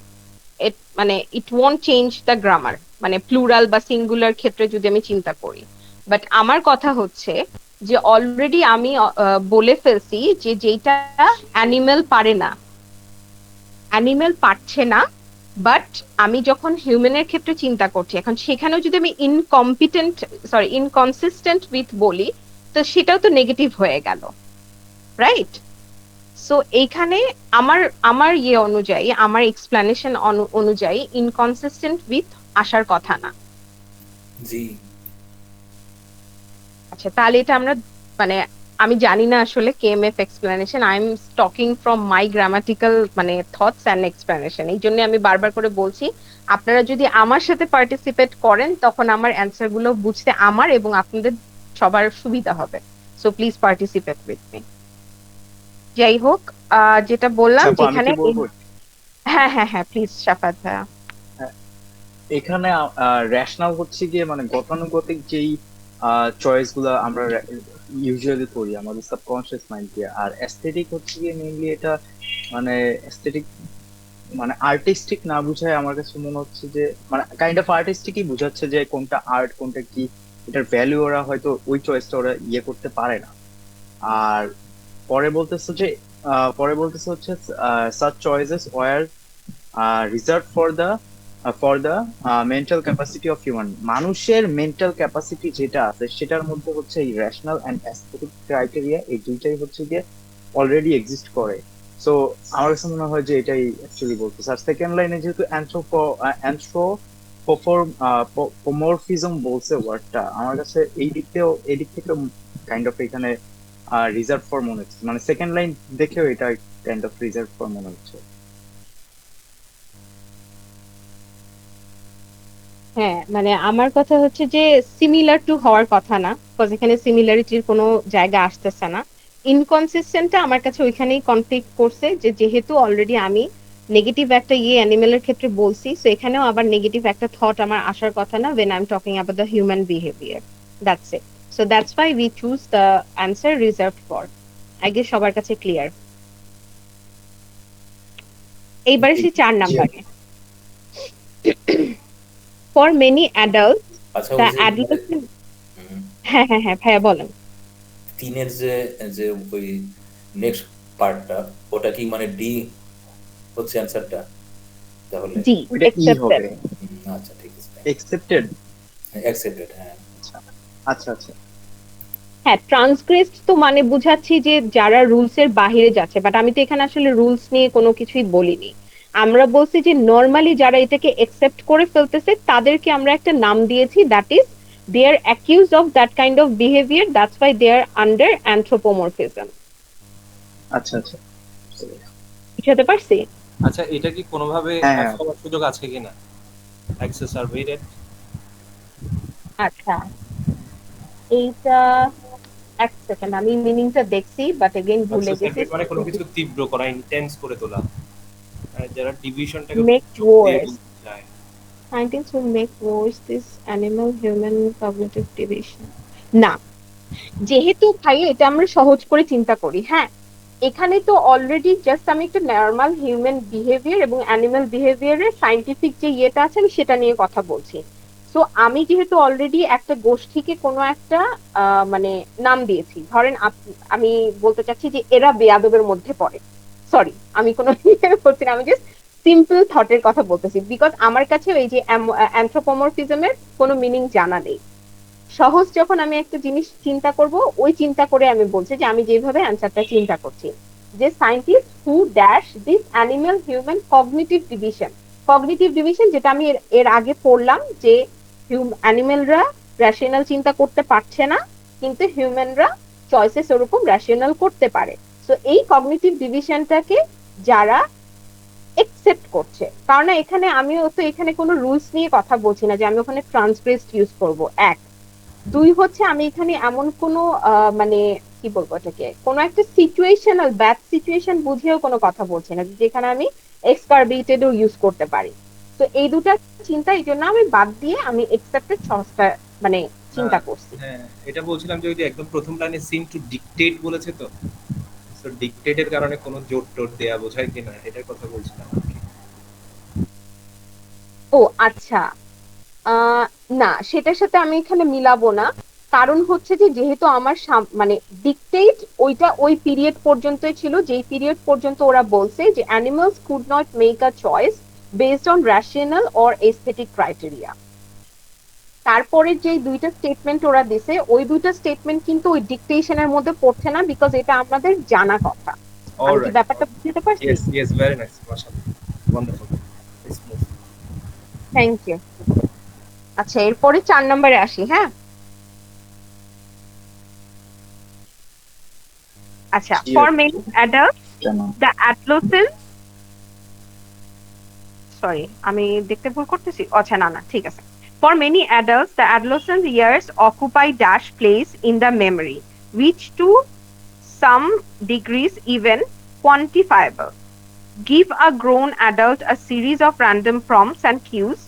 মানে ইট ওয়ন্ট চেঞ্জ দ্য গ্রামার, মানে প্লুরাল বা সিঙ্গুলার ক্ষেত্রে যদি আমি চিন্তা করি। বাট আমার কথা হচ্ছে যে অলরেডি আমি বলে ফেলছি যে যেটা অ্যানিমেল পারে না, অ্যানিমেল পারছে না, বাট আমি যখন হিউম্যানের ক্ষেত্রে চিন্তা করছি, এখন সেখানেও যদি আমি ইনকনসিস্টেন্ট উইথ বলি, তো সেটাও তো নেগেটিভ হয়ে গেল, রাইট? সো এইখানে আমার আমার ইয়ে অনুযায়ী, আমার এক্সপ্লেনেশন অনুযায়ী ইনকনসিস্টেন্ট উইথ আসার কথা না। জি। আচ্ছা, তাহলে এটা আমরা মানে আমি জানি না আসলে KMF explanation, I am talking from my grammatical মানে থটস অ্যান্ড এক্সপ্লেনেশন। এই জন্য আমি বারবার করে বলছি, আপনারা যদি আমার সাথে পার্টিসিপেট করেন তখন আমার অ্যান্সার গুলো বুঝতে আমার এবং আপনাদের সবার সুবিধা হবে। So please participate with me. যাই হোক, যেটা বললাম আচ্ছা, আমি যেখানে কি বলবো? হ্যাঁ হ্যাঁ হ্যাঁ, প্লিজ শাফাত ভাইয়া। হ্যাঁ, এখানে রেশনাল হচ্ছে গিয়ে মানে গতানুগতিক যেই চয়েস গুলা আমরা ইউজুয়ালি করি আমাদের সাবকনশিয়াস মাইন্ড দিয়ে, আর অ্যাস্থেটিক হচ্ছে গিয়ে মেইনলি এটা মানে অ্যাস্থেটিক মানে আর্টিস্টিক না বুঝায় আমার কাছে মনে হচ্ছে যে মানে কাইন্ড অফ আর্টিস্টিকই বুঝাচ্ছে যে কোনটা আর্ট কোনটা কি, এটার ভ্যালু ওরা হয়তো ওই চয়েসটা ওরা ইয়ে করতে পারে না। আর পরে বলতেছে যে পরে বলতেছে হচ্ছে such choices were reserved for the mental capacity of human, মানুষের মেন্টাল ক্যাপাসিটি যেটা আছে সেটার মধ্যে হচ্ছে এই রেশনাল অ্যান্ড অ্যাস্থেটিক ক্রাইটেরিয়া, এই দুইটাই হচ্ছে গিয়ে অলরেডি এক্সিস্ট করে। সো আমার কাছে মনে হয় যে এটাই অ্যাকচুয়ালি বলতেছে। আর সেকেন্ড লাইনে যেহেতু অ্যানথ্রোপোমরফিজম বলছে ওয়ার্ডটা, আমার কাছে এই দিক থেকেও কাইন্ড অফ এখানে রিজার্ভ ফর মনে হচ্ছে, মানে সেকেন্ড লাইন দেখেও এটা কাইন্ড অফ রিজার্ভ ফর মনে হচ্ছে। হ্যাঁ, মানে আমার কথা হচ্ছে যে সিমিলার টু হওয়ার কথা না, বিকজ এখানে সিমিলারিটির কোনো জায়গা আসতেছে না। ইনকনসিস্টেন্টটা আমার কাছে ওইখানেই কনফ্লিক্ট করছে, যে যেহেতু অলরেডি আমি নেগেটিভ একটা অ্যানিমেলের ক্ষেত্রে বলছি, সো এখানেও আবার নেগেটিভ একটা থট আমার আসার কথা না when I'm talking about the human behavior. That's it. So that's why we choose the answer reserved for. I guess সবার কাছে ক্লিয়ার। এইবারে সে 4 নাম্বারে। For many adults, আচ্ছা, the ওই যে adolescent হুম, হ্যাঁ হ্যাঁ হ্যাঁ ভাইয়া বলেন। 3-এর যে যে ওই নেক্সট পার্টটা, ওটা কি মানে ডি হচ্ছে অ্যান্সারটা তাহলে? জি, ওইটা ই accepted. হবে, আচ্ছা, ঠিক আছে, একসেপ্টেড। অ্যাকসেপ্টেড, হ্যাঁ। আচ্ছা আচ্ছা। হ্যাঁ, ট্রান্সগ্রেসড তো মানে বুঝাচ্ছি যে যারা রুলস এর বাহিরে যাচ্ছে, বাট আমি তো এখানে আসলে রুলস নিয়ে কোনো কিছুই বলিনি। আমরা বলছি যে নর্মালি যারা এটাকে একসেপ্ট করে ফেলতেছে তাদেরকে আমরা একটা নাম দিয়েছি, that is they are accused of that kind of behaviour, that's why they are under anthropomorphism. আচ্ছা আচ্ছা। বুঝতে পারছি? আচ্ছা, এটা কি কোনোভাবে হ্যাঁ হ্যাক হ্যাঁ। হওয়ার সুযোগ আছে কিনা? অ্যাক্সেস আর ভেরিয়েট? আচ্ছা, এইটা এক সেকেন্ড, আমি মিনিংটা দেখছি বাট এগেইন ভুলে গেছি। সাসেপ্টেড মানে কোনো কিছু তীব্র করা, ইন্টেন্স করে তোলা। যারা ডিভিশনটাকে মেক যোগ দিয়ে ওয়ার্স, বলতে চায়। scientists will make worse this animal human cognitive division। না, যেহেতু ভাই এটা আমরা সহজ করে চিন্তা করি, হ্যাঁ, এখানে তো অলরেডি জাস্ট আমি একটা নর্মাল হিউম্যান বিহেভিয়ার এবং অ্যানিমাল বিহেভিয়ারের সায়েন্টিফিক যে ইয়েটা আছে আমি সেটা নিয়ে কথা বলছি। সো আমি যেহেতু অলরেডি একটা গোষ্ঠীকে কোনো একটা মানে নাম দিয়েছি, ধরেন আমি বলতে চাচ্ছি যে এরা বেয়াদবের মধ্যে পড়ে, সরি আমি কোনো বলছি না, আমি জাস্ট সিম্পল থটের কথা বলতেছি, বিকজ আমার কাছে এই যে অ্যানথ্রোপোমরফিজমের কোনো মিনিং জানা নেই। সহজ যখন আমি একটা জিনিস চিন্তা করব, ওই চিন্তা করে আমি বলছি যে আমি যেভাবে অ্যান্সারটা চিন্তা করছি, যে scientist who dash this animal human cognitive division, যেটা আমি এর আগে পড়লাম যে অ্যানিমেলরা রেশনাল চিন্তা করতে পারছে না, কিন্তু হিউম্যানরা চয়েসেস ওরকম রেশনাল করতে পারে। সো এই কগনিটিভ ডিভিশনটাকে যারা একসেপ্ট করছে, কারণ এখানে আমিও তো এখানে কোনো রুলস নিয়ে কথা বলছি না যে আমি ওখানে ট্রান্সগ্রেসড ইউজ করব, এক। দুই হচ্ছে আমি এখানে এমন কোনো মানে কি বলবো এটাকে, কোনো একটা সিচুয়েশনাল ব্যাড সিচুয়েশন বুঝেও কোনো কথা বলছি না যেখানে আমি এক্সকারবেটেডও ইউজ করতে পারি। তো এই দুটা চিন্তা, এই জন্য আমি বাদ দিয়ে আমি একসেপ্টেড সংস্থা মানে চিন্তা করছি। হ্যাঁ, এটা বলছিলাম যে ওই যে একদম প্রথম লাইনে সিম টু ডিকটেট বলেছে, তো তো ডিকটেটের কারণে কোনো জোর টোর দেয়া বোঝায় কিনা এটার কথা বলছিলাম আর কি। ও আচ্ছা, আহ না, সেটার সাথে আমি এখানে মিলাবো না। কারণ হচ্ছে যে যেহেতু আমার মানে ডিকটেট ওইটা ওই পিরিয়ড পর্যন্তই ছিল, যেই পিরিয়ড পর্যন্ত ওরা বলছে যে animals could not make a choice based on rational or aesthetic criteria. তারপরে যে দুইটা স্টেটমেন্ট ওরা দিছে, ওই দুইটা স্টেটমেন্ট কিন্তু ওই ডিকটেশনের মধ্যে পড়ছে না, বিকজ এটা আমাদের জানা কথা। আমি কি অলরাইট, ব্যাপারটা বুঝতে পারছি? ইয়েস ইয়েস, ভেরি নাইস, মাশাআল্লাহ, ওয়ান্ডারফুল, স্মুথ। Thank you. আচ্ছা, এরপরে 4 নম্বরে আসি, হ্যাঁ। আচ্ছা, জি, ফর মেনি অ্যাডাল্টস কেন? দ্য অ্যাডোলেসেন্স, সরি আমি দেখতে ভুল করতেছি, আচ্ছা না না ঠিক আছে। For many adults, the adolescent years occupy dash place in the memory, which to some degrees even quantifiable. Give a grown adult a series of random prompts and cues.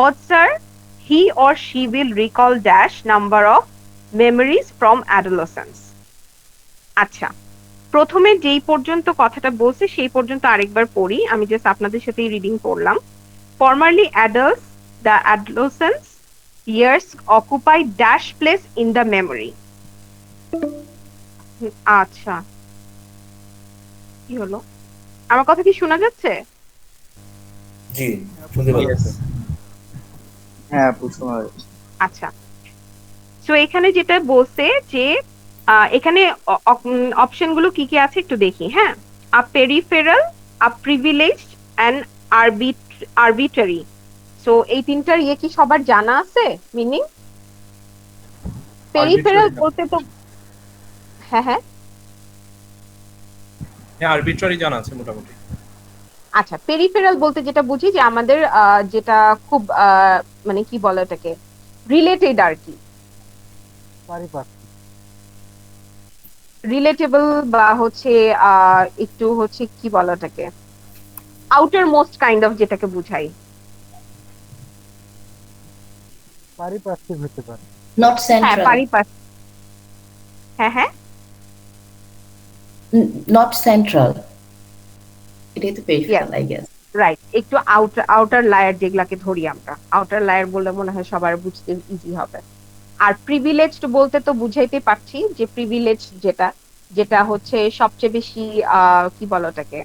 Odds are he or she will recall dash number of memories from adolescence. আচ্ছা, প্রথমে যেই পর্যন্ত কথাটা বলছে সেই পর্যন্ত আরেকবার পড়ি, আমি জাস্ট আপনাদের সাথে রিডিং করলাম। Formerly adults, the adolescence years occupy dash place in the memory. আচ্ছা, কি হলো? আমার কথা কি শোনা যাচ্ছে? জি, শুনতে পাচ্ছি। হ্যাঁ প্রশ্ন হয়। আচ্ছা, সো এখানে যেটা বলছে যে এখানে অপশন গুলো কি কি আছে একটু দেখি, হ্যাঁ। A peripheral, a privileged and arbitrary. So এই তিনটার ইয়ে কি সবার জানা আছে মিনিং? পেরিফেরাল বলতে তো হ্যাঁ হ্যাঁ হ্যাঁ, আরবিট্রারি জানা আছে মোটামুটি। আচ্ছা, পেরিফেরাল বলতে যেটা বুঝি যে আমাদের যেটা খুব মানে কি বলে এটাকে, রিলেটেড আর কি, রিলেটেবল বা হচ্ছে একটু হচ্ছে কি বলে ওটাকে, আউটার মোস্ট কাইন্ড অফ যেটাকে বুঝাই। পারিপার্শ্বিক হতে পারে। Not হ্যাঁ central. পারিপার্শ্বিক, হ্যাঁ হ্যাঁ Not central. It is peripheral, I guess. Right, একটু আউটার লায়ার যেগুলাকে ধরি আমরা, আউটার লায়ার বললে মনে হয় সবার বুঝতে ইজি হবে। আর প্রিভিলেজড বলতে তো বুঝাইতে পারছি যে প্রিভিলেজ যেটা যেটা হচ্ছে সবচেয়ে বেশি কি বলে ওটাকে,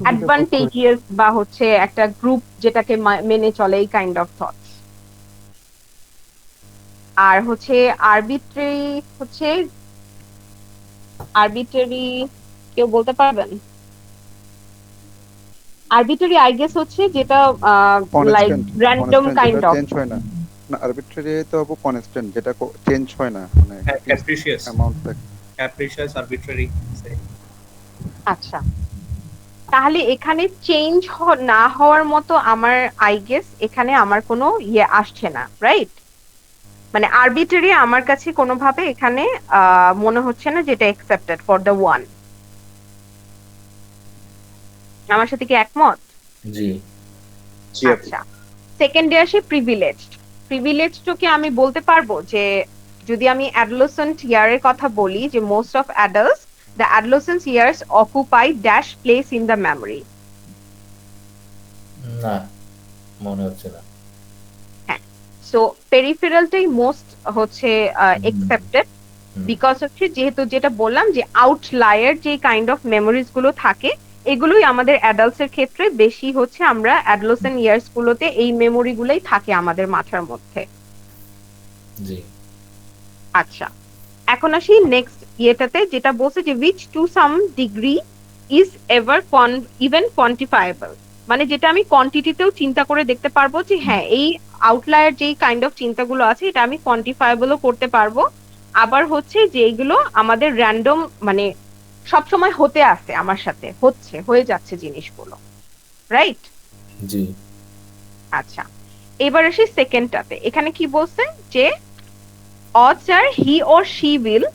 অ্যাডভান্টেজিয়াস বা হচ্ছে একটা গ্রুপ যেটাকে মেনে চলে, এই কাইন্ড অফ থটস। আর হচ্ছে আরবিট্রারি কেউ বলতে পারবেন? আরবিটারি আই গেস হচ্ছে যেটা like constant random constant kind যেটা অফ। চেঞ্জ হয় না। না আরবিট্রারি তো আপু কনস্ট্যান্ট যেটা চেঞ্জ হয় না, মানে হ্যাঁ, ক্যাপ্রিশিয়াস অ্যামাউন্ট থাকে। ক্যাপ্রিশিয়াস আরবিট্রারি আচ্ছা, তাহলে এখানে চেঞ্জ না হওয়ার মতো আমার আই গেস এখানে আমার কোনো ইয়ে আসছে না, রাইট? মানে আরবিটারি আমার কাছে কোনোভাবে এখানে মনে হচ্ছে না যেটা অ্যাকসেপ্টেড ফর দ্য ওয়ান। আমার সাথে কি একমত? জি জি আপু। আচ্ছা, সেকেন্ডে আসি প্রিভিলেজড। প্রিভিলেজডকে আমি বলতে পারবো যে যদি আমি অ্যাডোলেসেন্ট ইয়ারের কথা বলি, যে most of adults the adolescence years occupy dash place in the memory. না, মনে হচ্ছে না। হ্যাঁ, সো পেরিফেরালটাই মোস্ট হচ্ছে অ্যাকসেপ্টেড, বিকজ হচ্ছে যেহেতু যেটা বললাম যে আউটলায়ার যে কাইন্ড অফ মেমোরিজ গুলো থাকে এগুলোই আমাদের অ্যাডাল্টস এর ক্ষেত্রে বেশি হচ্ছে, আমরা অ্যাডোলেসেন্ট ইয়ার্স গুলোতে এই মেমোরি গুলোই থাকে আমাদের মাথার মধ্যে। জি আচ্ছা, এখন আসি নেক্সট ইয়েটাতে, যেটা বলছে যে which to some degree is ever even quantifiable, মানে যেটা আমি কোয়ান্টিটিতেও চিন্তা করে দেখতে পারবো যে হ্যাঁ এই আউটলায়ার যেই কাইন্ড অফ চিন্তাগুলো আছে এটা আমি কোয়ান্টিফায়েবলও করতে পারবো। আবার হচ্ছে যে এইগুলো আমাদের র্যান্ডম মানে সবসময় হতে আসে, আমার সাথে হয়ে যাচ্ছে জিনিসগুলো, রাইট? জি আচ্ছা, এবার আসি সেকেন্ডটাতে। এখানে কি বলছে যে odds are he or she will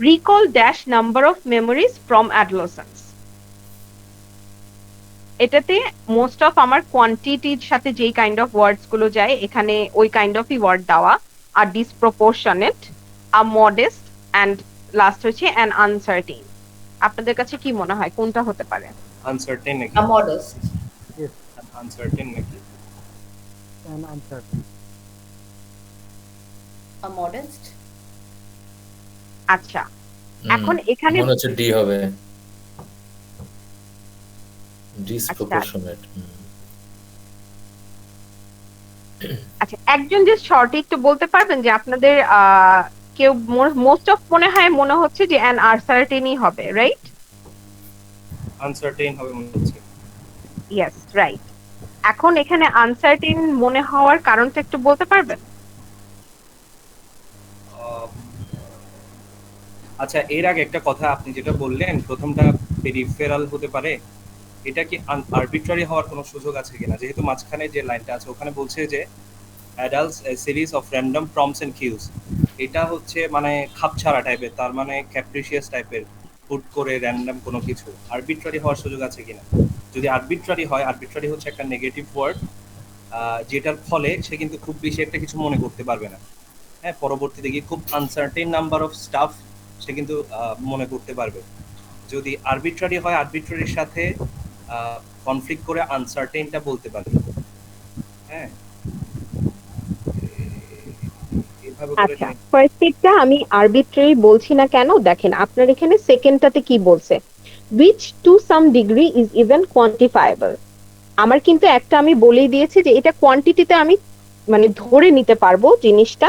recall dash number of memories from adolescence। এটাতে মোস্ট অফ আমার কোয়ান্টিটির সাথে যেই কাইন্ড অফ ওয়ার্ডস গুলো যায় এখানে ওই কাইন্ড অফই ওয়ার্ড দেওয়া, আর disproportionate, a modest and last হচ্ছে অ্যান আনসার্টেন। আপনাদের কাছে কি মনে হয় কোনটা হতে পারে? আনসার্টেন নাকি modest, আনসার্টেন নাকি a modest, আচ্ছা, এখন এখানে মনে হচ্ছে ডি হবে, ডিসপ্রপোর্শনেট। আচ্ছা, একজন যে শর্ট একটু বলতে পারবেন যে আপনাদের কেউ মোস্ট অফ মনে হচ্ছে যে অ্যান আনসার্টেনই হবে, রাইট? আনসার্টেন হবে মনে হচ্ছে। Yes, right. এখন এখানে আনসার্টেন মনে হওয়ার কারণটা একটু বলতে পারবেন? আচ্ছা, এর আগে একটা কথা আপনি যেটা বললেন প্রথমটা পেরিফেরাল হতে পারে, এটা কি আরবিট্রারি হওয়ার কোনো সুযোগ আছে কিনা? যেহেতু মাঝখানে যে লাইনটা আছে ওখানে বলছে যে adults series of random prompts and cues, এটা হচ্ছে মানে খাপছাড়া টাইপের, তার মানে ক্যাপ্রিশিয়াস টাইপের, হুট করে র্যান্ডম কোনো কিছু। আরবিট্রারি হওয়ার সুযোগ আছে কিনা? যদি আরবিট্রারি হয়, আরবিট্রারি হচ্ছে একটা নেগেটিভ ওয়ার্ড, যেটার ফলে সে কিন্তু খুব বেশি একটা কিছু মনে করতে পারবে না। হ্যাঁ, পরবর্তীতে গিয়ে খুব আনসার্টেন নাম্বার অফ স্টাফ সে কিন্তু মনে করতে পারবে। যদি আরবিট্রারি হয়, আরবিট্রারির সাথে কনফ্লিক্ট করে আনসার্টেনটা বলতে পারবে। হ্যাঁ, এভাবে করে আচ্ছা, ফার্স্টটা আমি আরবিট্রারি বলছি না কেন, দেখেন আপনার এখানে সেকেন্ডটাতে কি বলছে, which to some degree is even quantifiable। আমার কিন্তু একটা আমি বলেই দিয়েছি যে এটা কোয়ান্টিটিতে আমি মানে ধরে নিতে পারবো, জিনিসটা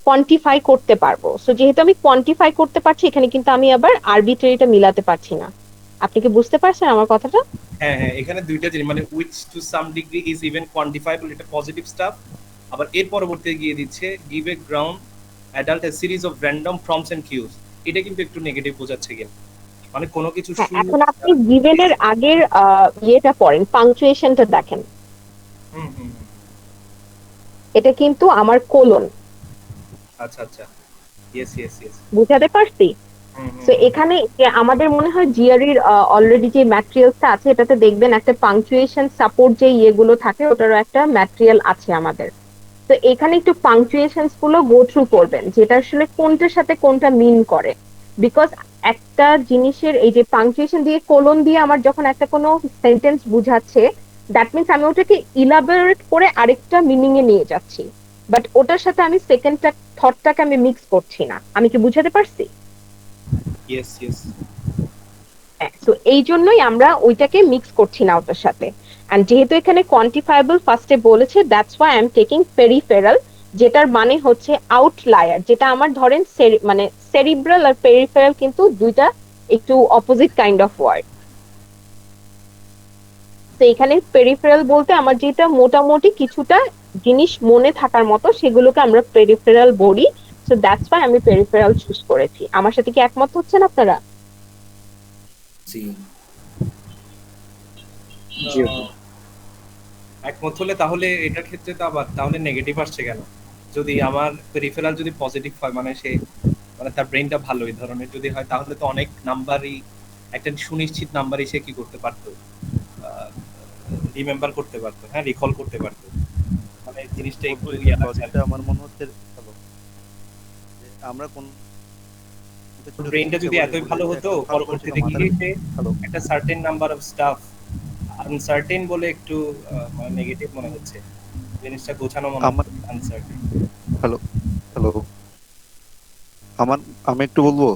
কোয়ান্টিফাই করতে পারবো। সো যেহেতু আমি কোয়ান্টিফাই করতে পারছি এখানে কিন্তু আমি আবার আরবিট্রারিটা মিলাতে পারছি না। আপনি কি বুঝতে পারছেন আমার কথাটা? হ্যাঁ হ্যাঁ, এখানে দুইটা জিনিস, মানে which to some degree is even quantifiable, এটা পজিটিভ স্টাফ। আবার এর পরবর্তীতে গিয়ে দিচ্ছে give a ground adult a series of random prompts and cues, এটা কিন্তু একটু নেগেটিভ বোঝাচ্ছে কিনা, মানে কোনো কিছু হ্যাঁ, এখন আপনি গিভেনের আগের ইয়েটা পড়েন, পাংচুয়েশনটা দেখেন, হুম হুম, এটা কিন্তু আমার কোলন। আচ্ছা আচ্ছা, ইয়েস ইয়েস ইয়েস, বুঝাতে পারছি? তো এখানে আমাদের মনে হয় জিআরইর অলরেডি যে ম্যাটেরিয়ালসটা আছে এটাতে দেখবেন একটা পাংচুয়েশন সাপোর্ট যে ইয়েগুলো থাকে ওটারও একটা ম্যাটেরিয়াল আছে আমাদের। তো এখানে একটু পাংচুয়েশনস গুলো গো থ্রু করবেন, যেটা আসলে কোনটার সাথে কোনটা মিন করে। বিকজ একটা জিনিসের এই যে পাংচুয়েশন দিয়ে কোলন দিয়ে আমার যখন একটা কোনো সেন্টেন্স বুঝাচ্ছে, দ্যাট মিনস আমি ওটাকে ইলাবোরেট করে আরেকটা মিনিং এ নিয়ে যাচ্ছি, বাট ওটার সাথে আমি সেকেন্ডটা থটটাকে আমি মিক্স করছি না। আমি কি বুঝাতে পারছি? ইয়েস ইয়েস, তো এই জন্যই আমরা ওইটাকে মিক্স করছি না ওটার সাথে। এন্ড যেহেতু এখানে কোয়ান্টিফায়েবল ফার্স্টে বলেছে, that's why I am taking peripheral, যেটার মানে হচ্ছে আউটলায়ার, যেটা আমার ধরেন মানে সেরিব্রাল আর পেরিফেরাল কিন্তু দুইটা একটু অপোজিট কাইন্ড অফ ওয়ার্ড। তো এখানে পেরিফেরাল বলতে আমার যেটা মোটামুটি কিছুটা জিনিস মনে থাকার মতো সেগুলোকে আমরা পেরিফেরাল বলি। সো দ্যাটস ওয়াই আমি পেরিফেরাল চুজ করেছি। আমার সাথে কি একমত হচ্ছেন আপনারা? জি জি আপু। একমত হলে তাহলে এটার ক্ষেত্রে তো আবার তাহলে নেগেটিভ আসছে কেন? যদি আমার পেরিফেরাল যদি পজিটিভ হয়, মানে সে মানে তার ব্রেনটা ভালো এই ধরনের যদি হয়, তাহলে তো অনেক নাম্বারই একটা সুনিশ্চিত নাম্বারই সে কি করতে পারতো, রিমেম্বার করতে পারতো, হ্যাঁ রিকল করতে পারতো। মানে জিনিসটা একটু এই ইয়ে লাগছে আর লজিকটা কি। আমার মনে হচ্ছে ভালো, যে আমরা কোন কিছু যদি ব্রেনটা ইচ্ছে যদি করে এতই বলি ভালো যে হতো, একদম ভালো করে পরবর্তীতে সেটা মাথার গিয়ে সে ভালো। একটা certain number of staff uncertain বলে একটু মানে নেগেটিভ মনে হচ্ছে, জিনিসটা গোছানো মনে আমার হচ্ছে আনসার্টেন। হ্যালো হ্যালো আমার আমি একটু বলবো,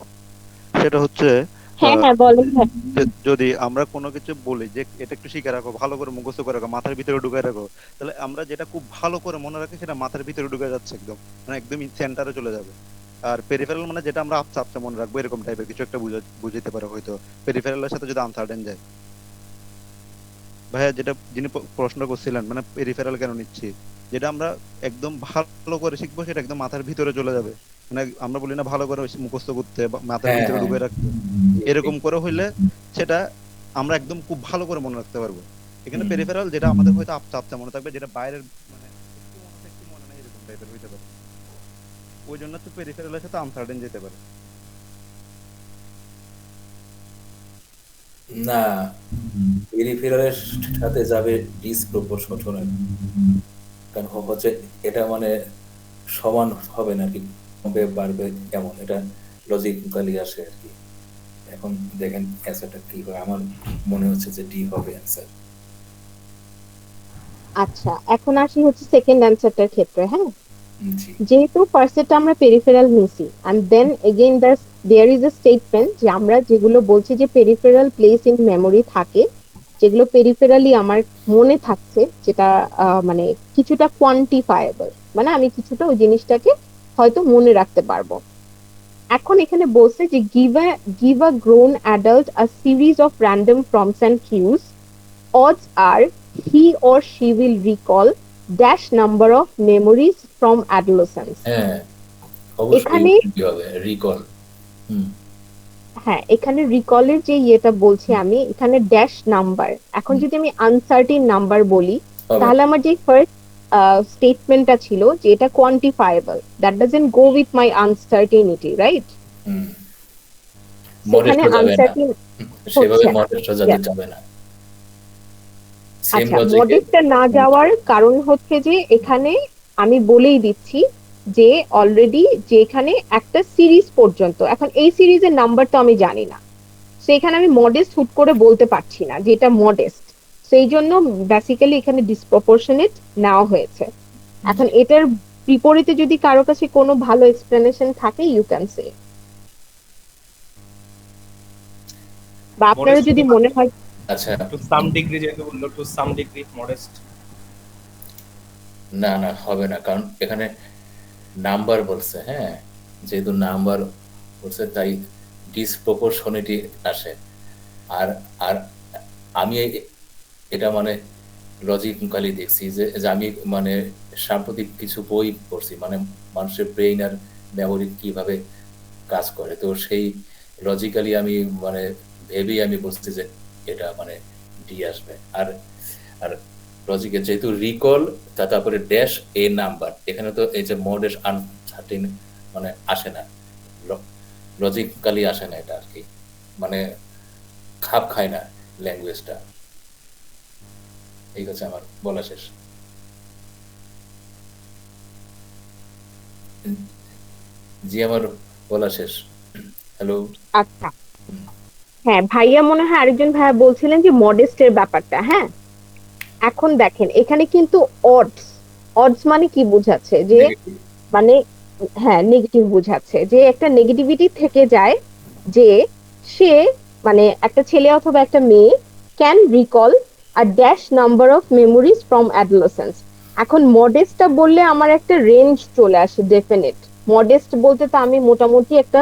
সেটা হচ্ছে হ্যাঁ আহ, হ্যাঁ বলেন ভাই। যদি আমরা কোনো কিছু বলি যে এটা একটু শিখে রাখো, ভালো করে মুখস্থ করে রাখো, মাথার ভিতরে ঢুকে রাখো, তাহলে আমরা যেটা খুব ভালো করে মনে রাখি সেটা মাথার ভিতরে ঢুকে যাচ্ছে একদম, মানে একদম সেন্টারে চলে যাবে। আর পেরিফেরাল মানে যেটা আমরা আপচা আপচা মনে রাখবো এরকম টাইপের কিছু একটা বুঝাইতে পারে হয়তো পেরিফেরালের সাথে যদি আনসার্টেন যায়। ভাইয়া যেটা যিনি প্রশ্ন করছিলেন মানে পেরিফেরাল কেন নিচ্ছি, যেটা আমরা একদম ভালো করে শিখবো সেটা একদম মাথার ভিতরে চলে যাবে, মানে আমরা বলি না ভালো করে মুখস্থ করতে বা মাথার হ্যাঁ ভিতরে হ্যাঁ ঢুকে রাখতে, এরকম করে হইলে সেটা আমরা একদম খুব ভালো করে মনে রাখতে পারবো। এখানে হুম। পেরিফেরাল যেটা আমাদের হয়তো আপচা আপচা মনে থাকবে, যেটা বাইরের মানে একটু মনে থাকে একটু মনে নাই এরকম টাইপের হইতে পারে, ওই জন্য তো পেরিফেরালের সাথে আনসার্টেন যেতে পারে। না, পেরিফেরালের সাথে যাবে ডিসপ্রপোর্শনাল, কারণ হচ্ছে এটা মানে সমান হবে নাকি, কমবে বাড়বে কেমন, এটা লজিক্যালি আসে আর কি। এখন দেখেন অ্যান্সারটা কি হয়, আমার মনে হচ্ছে যে ডি হবে অ্যান্সার। আচ্ছা, এখন আসি হচ্ছে সেকেন্ড অ্যান্সারটার ক্ষেত্রে। হ্যাঁ, জি যেহেতু ফার্স্টেটা আমরা পেরিফেরাল নিছি and then again there is a statement যে আমরা যেগুলো বলছি যে পেরিফেরাল প্লেস ইন মেমোরি থাকে, যেগুলো পেরিফেরালি আমার মনে থাকছে, যেটা মানে কিছুটা কোয়ান্টিফায়েবল, মানে আমি কিছুটা ওই জিনিসটাকে হয়তো মনে রাখতে পারবো। এখন এখানে বলছে যে give a grown adult a series of random prompts and cues. Odds are he or she will recall dash number of memories from adolescence. হ্যাঁ, অবশ্যই এখানে ডি হবে, রিকল। হুম, হ্যাঁ, এখানে রিকলের যে ইয়েটা বলছি আমি, এখানে ড্যাশ নাম্বার। এখন যদি আমি আনসার্টিন নাম্বার বলি, হবে তাহলে আমার যে ফার্স্ট স্টেটমেন্টটা ছিল যে এটা quantifiable, that doesn't go with my uncertainty, right? Hmm, সেখানে মডেস্টও যাবে না, আনসার্টিন সেভাবে হচ্ছে না। মডেস্টও Yes. যাবে না, সেম আচ্ছা, লজিকে। মডেলটা না যাওয়ার কারণ হচ্ছে যে এখানে আমি বলেই দিচ্ছি যে অলরেডি যে এখানে একটা সিরিজ পর্যন্ত, এখন এই সিরিজের নাম্বার তো আমি জানি না, সেখানে আমি মডেস্ট হুট করে বলতে পারছি না যে এটা মডেস্ট, সেই জন্য বেসিক্যালি এখানে ডিসপ্রপোর্শনেট নেওয়া হয়েছে। এখন এটার বিপরীতে যদি কারো কাছে কোনো ভালো এক্সপ্লেনেশন থাকে, ইউ ক্যান সে, বা আপনারা যদি মনে হয়। আচ্ছা, টু সাম ডিগ্রি, যেহেতু বললো টু সাম ডিগ্রি মডেস্ট। না না হবে না, কারণ এখানে নাম্বার বলছে, হ্যাঁ যেহেতু নাম্বার বলছে তাই ডিসপ্রপোর্শনিটি আসে। আর আর আমি এটা মানে লজিক্যালি দেখছি যে যে আমি মানে সাম্প্রতিক কিছু বই পড়ছি, মানে মানুষের ব্রেইন আর মেমোরি কিভাবে কাজ করে, তো সেই লজিক্যালি আমি মানে ভেবেই আমি বলছি যে এটা মানে ডি আসবে। আর আর লজিকে যেহেতু রিকল, তারপরে ড্যাশ এ নাম্বার, এখানে তো এই যে মডেস আনসার্টেন মানে আসে না, লজিক্যালি আসে না এটা আর কি, মানে খাপ খায় না ল্যাঙ্গুয়েজটা। এই হচ্ছে আমার বলা শেষ। জি আমার বলা শেষ। হ্যালো। আচ্ছা, হ্যাঁ ভাইয়া, মনে হয় আরেকজন ভাইয়া বলছিলেন যে মডেস্টের ব্যাপারটা। হ্যাঁ, এখন দেখেন এখানে কিন্তু অডস, অডস মানে কি বোঝাচ্ছে যে মানে, হ্যাঁ নেগেটিভ বোঝাচ্ছে, যে একটা নেগেটিভিটি থেকে যায়, যে সে মানে একটা ছেলে অথবা একটা মেয়ে can recall a dash number of memories from adolescence. এখন মডেস্টটা বললে আমার একটা রেঞ্জ চলে আসে, ডেফিনেট মডেস্ট বলতে তো আমি মোটামুটি একটা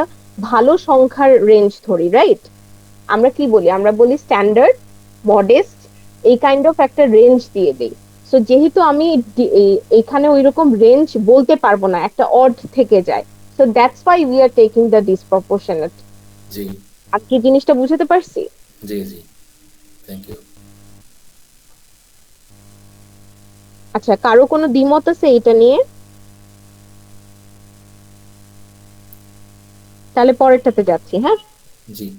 ভালো সংখ্যার রেঞ্জ ধরি, রাইট? আমরা কি বলি, আমরা বলি স্ট্যান্ডার্ড, মডেস্ট, এই কাইন্ড অফ একটা রেঞ্জ দিয়ে দেই। সো যেহেতু আমি এখানে ওইরকম রেঞ্জ বলতে পারবো না, একটা অড থেকে যায়, so that's why we are taking the disproportionate. জি আর কি জিনিসটা বুঝাতে পারছি? জি জি, থ্যাংক ইউ। আচ্ছা, কারো কোনো দ্বিমত আছে এটা নিয়ে? তাহলে পরেরটাতে যাচ্ছি। হ্যাঁ, জি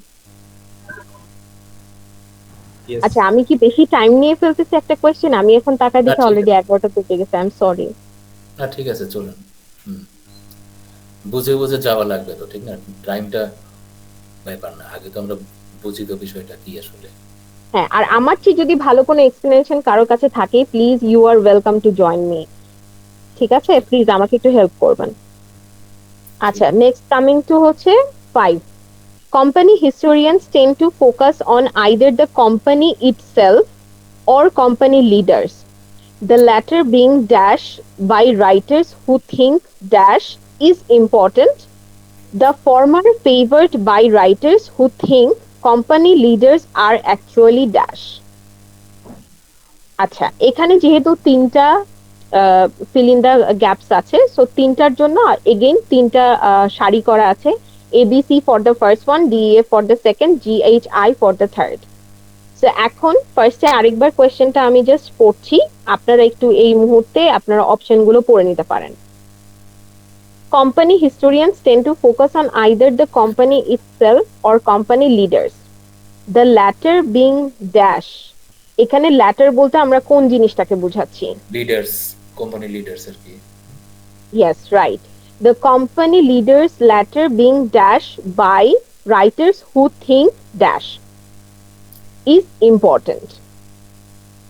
Yes. আচ্ছা, আমি কি বেশি টাইম নিয়ে ফেলতেছি একটা কোয়েশ্চেন? আমি এখন তাকায় না দেখে ঠিক অলরেডি আছে, 11টা বেজে গেছে, আই এম সরি। না ঠিক আছে, চলুন। হুম, বুঝে বুঝে যাওয়া লাগবে তো, ঠিক না? টাইমটা ব্যাপার না, আগে তো আমরা বুঝি তো বিষয়টা কি আসলে। হ্যাঁ, আর আমার চেয়ে যদি ভালো কোনো এক্সপ্লেনেশন কারোর কাছে থাকে, please you are welcome to join me. ঠিক আছে, প্লিজ আমাকে একটু হেল্প করবেন। আচ্ছা, নেক্সট কামিং টু হচ্ছে 5. Company historians tend to focus on either the company itself or company leaders, the latter being dash by writers who think dash is important, the former favored by writers who think company leaders are actually dash. আচ্ছা, এখানে যেহেতু তিনটা fill in the gaps আছে, so তিনটার জন্য again তিনটা সারি করা আছে, ABC for the first one, DEF for the second, GHI for the third. So এখন ফার্স্টে আরেকবার কোয়েশ্চেনটা আমি জাস্ট পড়ছি, আপনারা একটু এই মুহূর্তে আপনারা অপশনগুলো পড়ে নিতে পারেন। Company historians tend to focus on either the company itself or company leaders, the latter being dash. এখানে ল্যাটার বলতে আমরা কোন জিনিসটাকে বোঝাচ্ছি? লিডার্স, কোম্পানি লিডার্স আর কি। Yes, right. The company leaders latter being dash by writers who think dash is important.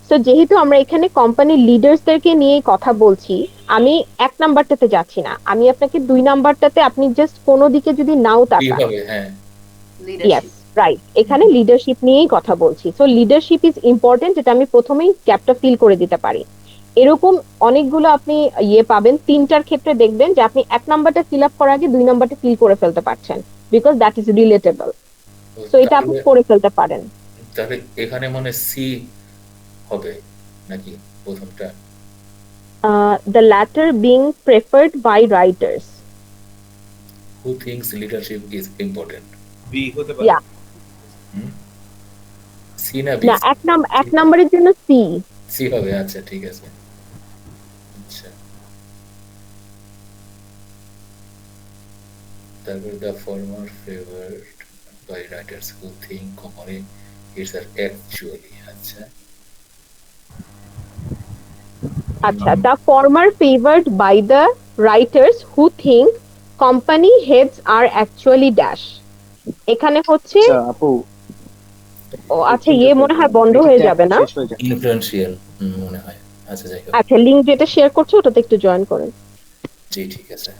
So যেহেতু আমরা এখানে কোম্পানি লিডার্সদেরকে নিয়ে কথা বলছি, আমি 1 নাম্বারটাতে যাচ্ছি না, আমি আপনাকে 2 নাম্বারটাতে আপনি জাস্ট কোনো দিকে যদি নাও কি তাকান। হবে? হ্যাঁ, Yes, right. এখানে লিডারশিপ নিয়েই কথা বলছি। সো লিডারশিপ ইজ ইম্পর্টেন্ট, এটা আমি প্রথমেই গ্যাপটা ফিল করে দিতে পারি। এরকম অনেকগুলো আপনি পাবেন, তিনটার ক্ষেত্রে দেখবেন যে আপনি 1 নাম্বারটা ফিল আপ করার আগে 2 নাম্বারটা ফিল করে ফেলতে পারছেন, because that is relatable. So এটা আপনি তাহলে করে ফেলতে পারেন। তাহলে এখানে মনে সি হবে নাকি প্রথমটা? The latter being preferred by writers. Who thinks leadership is important, B হতে পারে। Yeah. সি না বি? না, 1 নাম্বারের জন্য সি। সি হবে, আচ্ছা ঠিক আছে। আচ্ছা, তারপর the former favoured by writers who think company it's আর অ্যাকচুয়ালি, আচ্ছা আচ্ছা, the former favored by the writers who think company heads are actually dash. এখানে হচ্ছে আচ্ছা আপু, ও আচ্ছা, মনে হয় বন্ধ হয়ে যাবে না? শেষ হয়ে যাবে। ইনফ্লুয়েন্সিয়াল মনে হয়। আচ্ছা যাই হোক, আচ্ছা, লিংক যেটা শেয়ার করছো ওটাতে একটু জয়েন করেন। জি ঠিক আছে।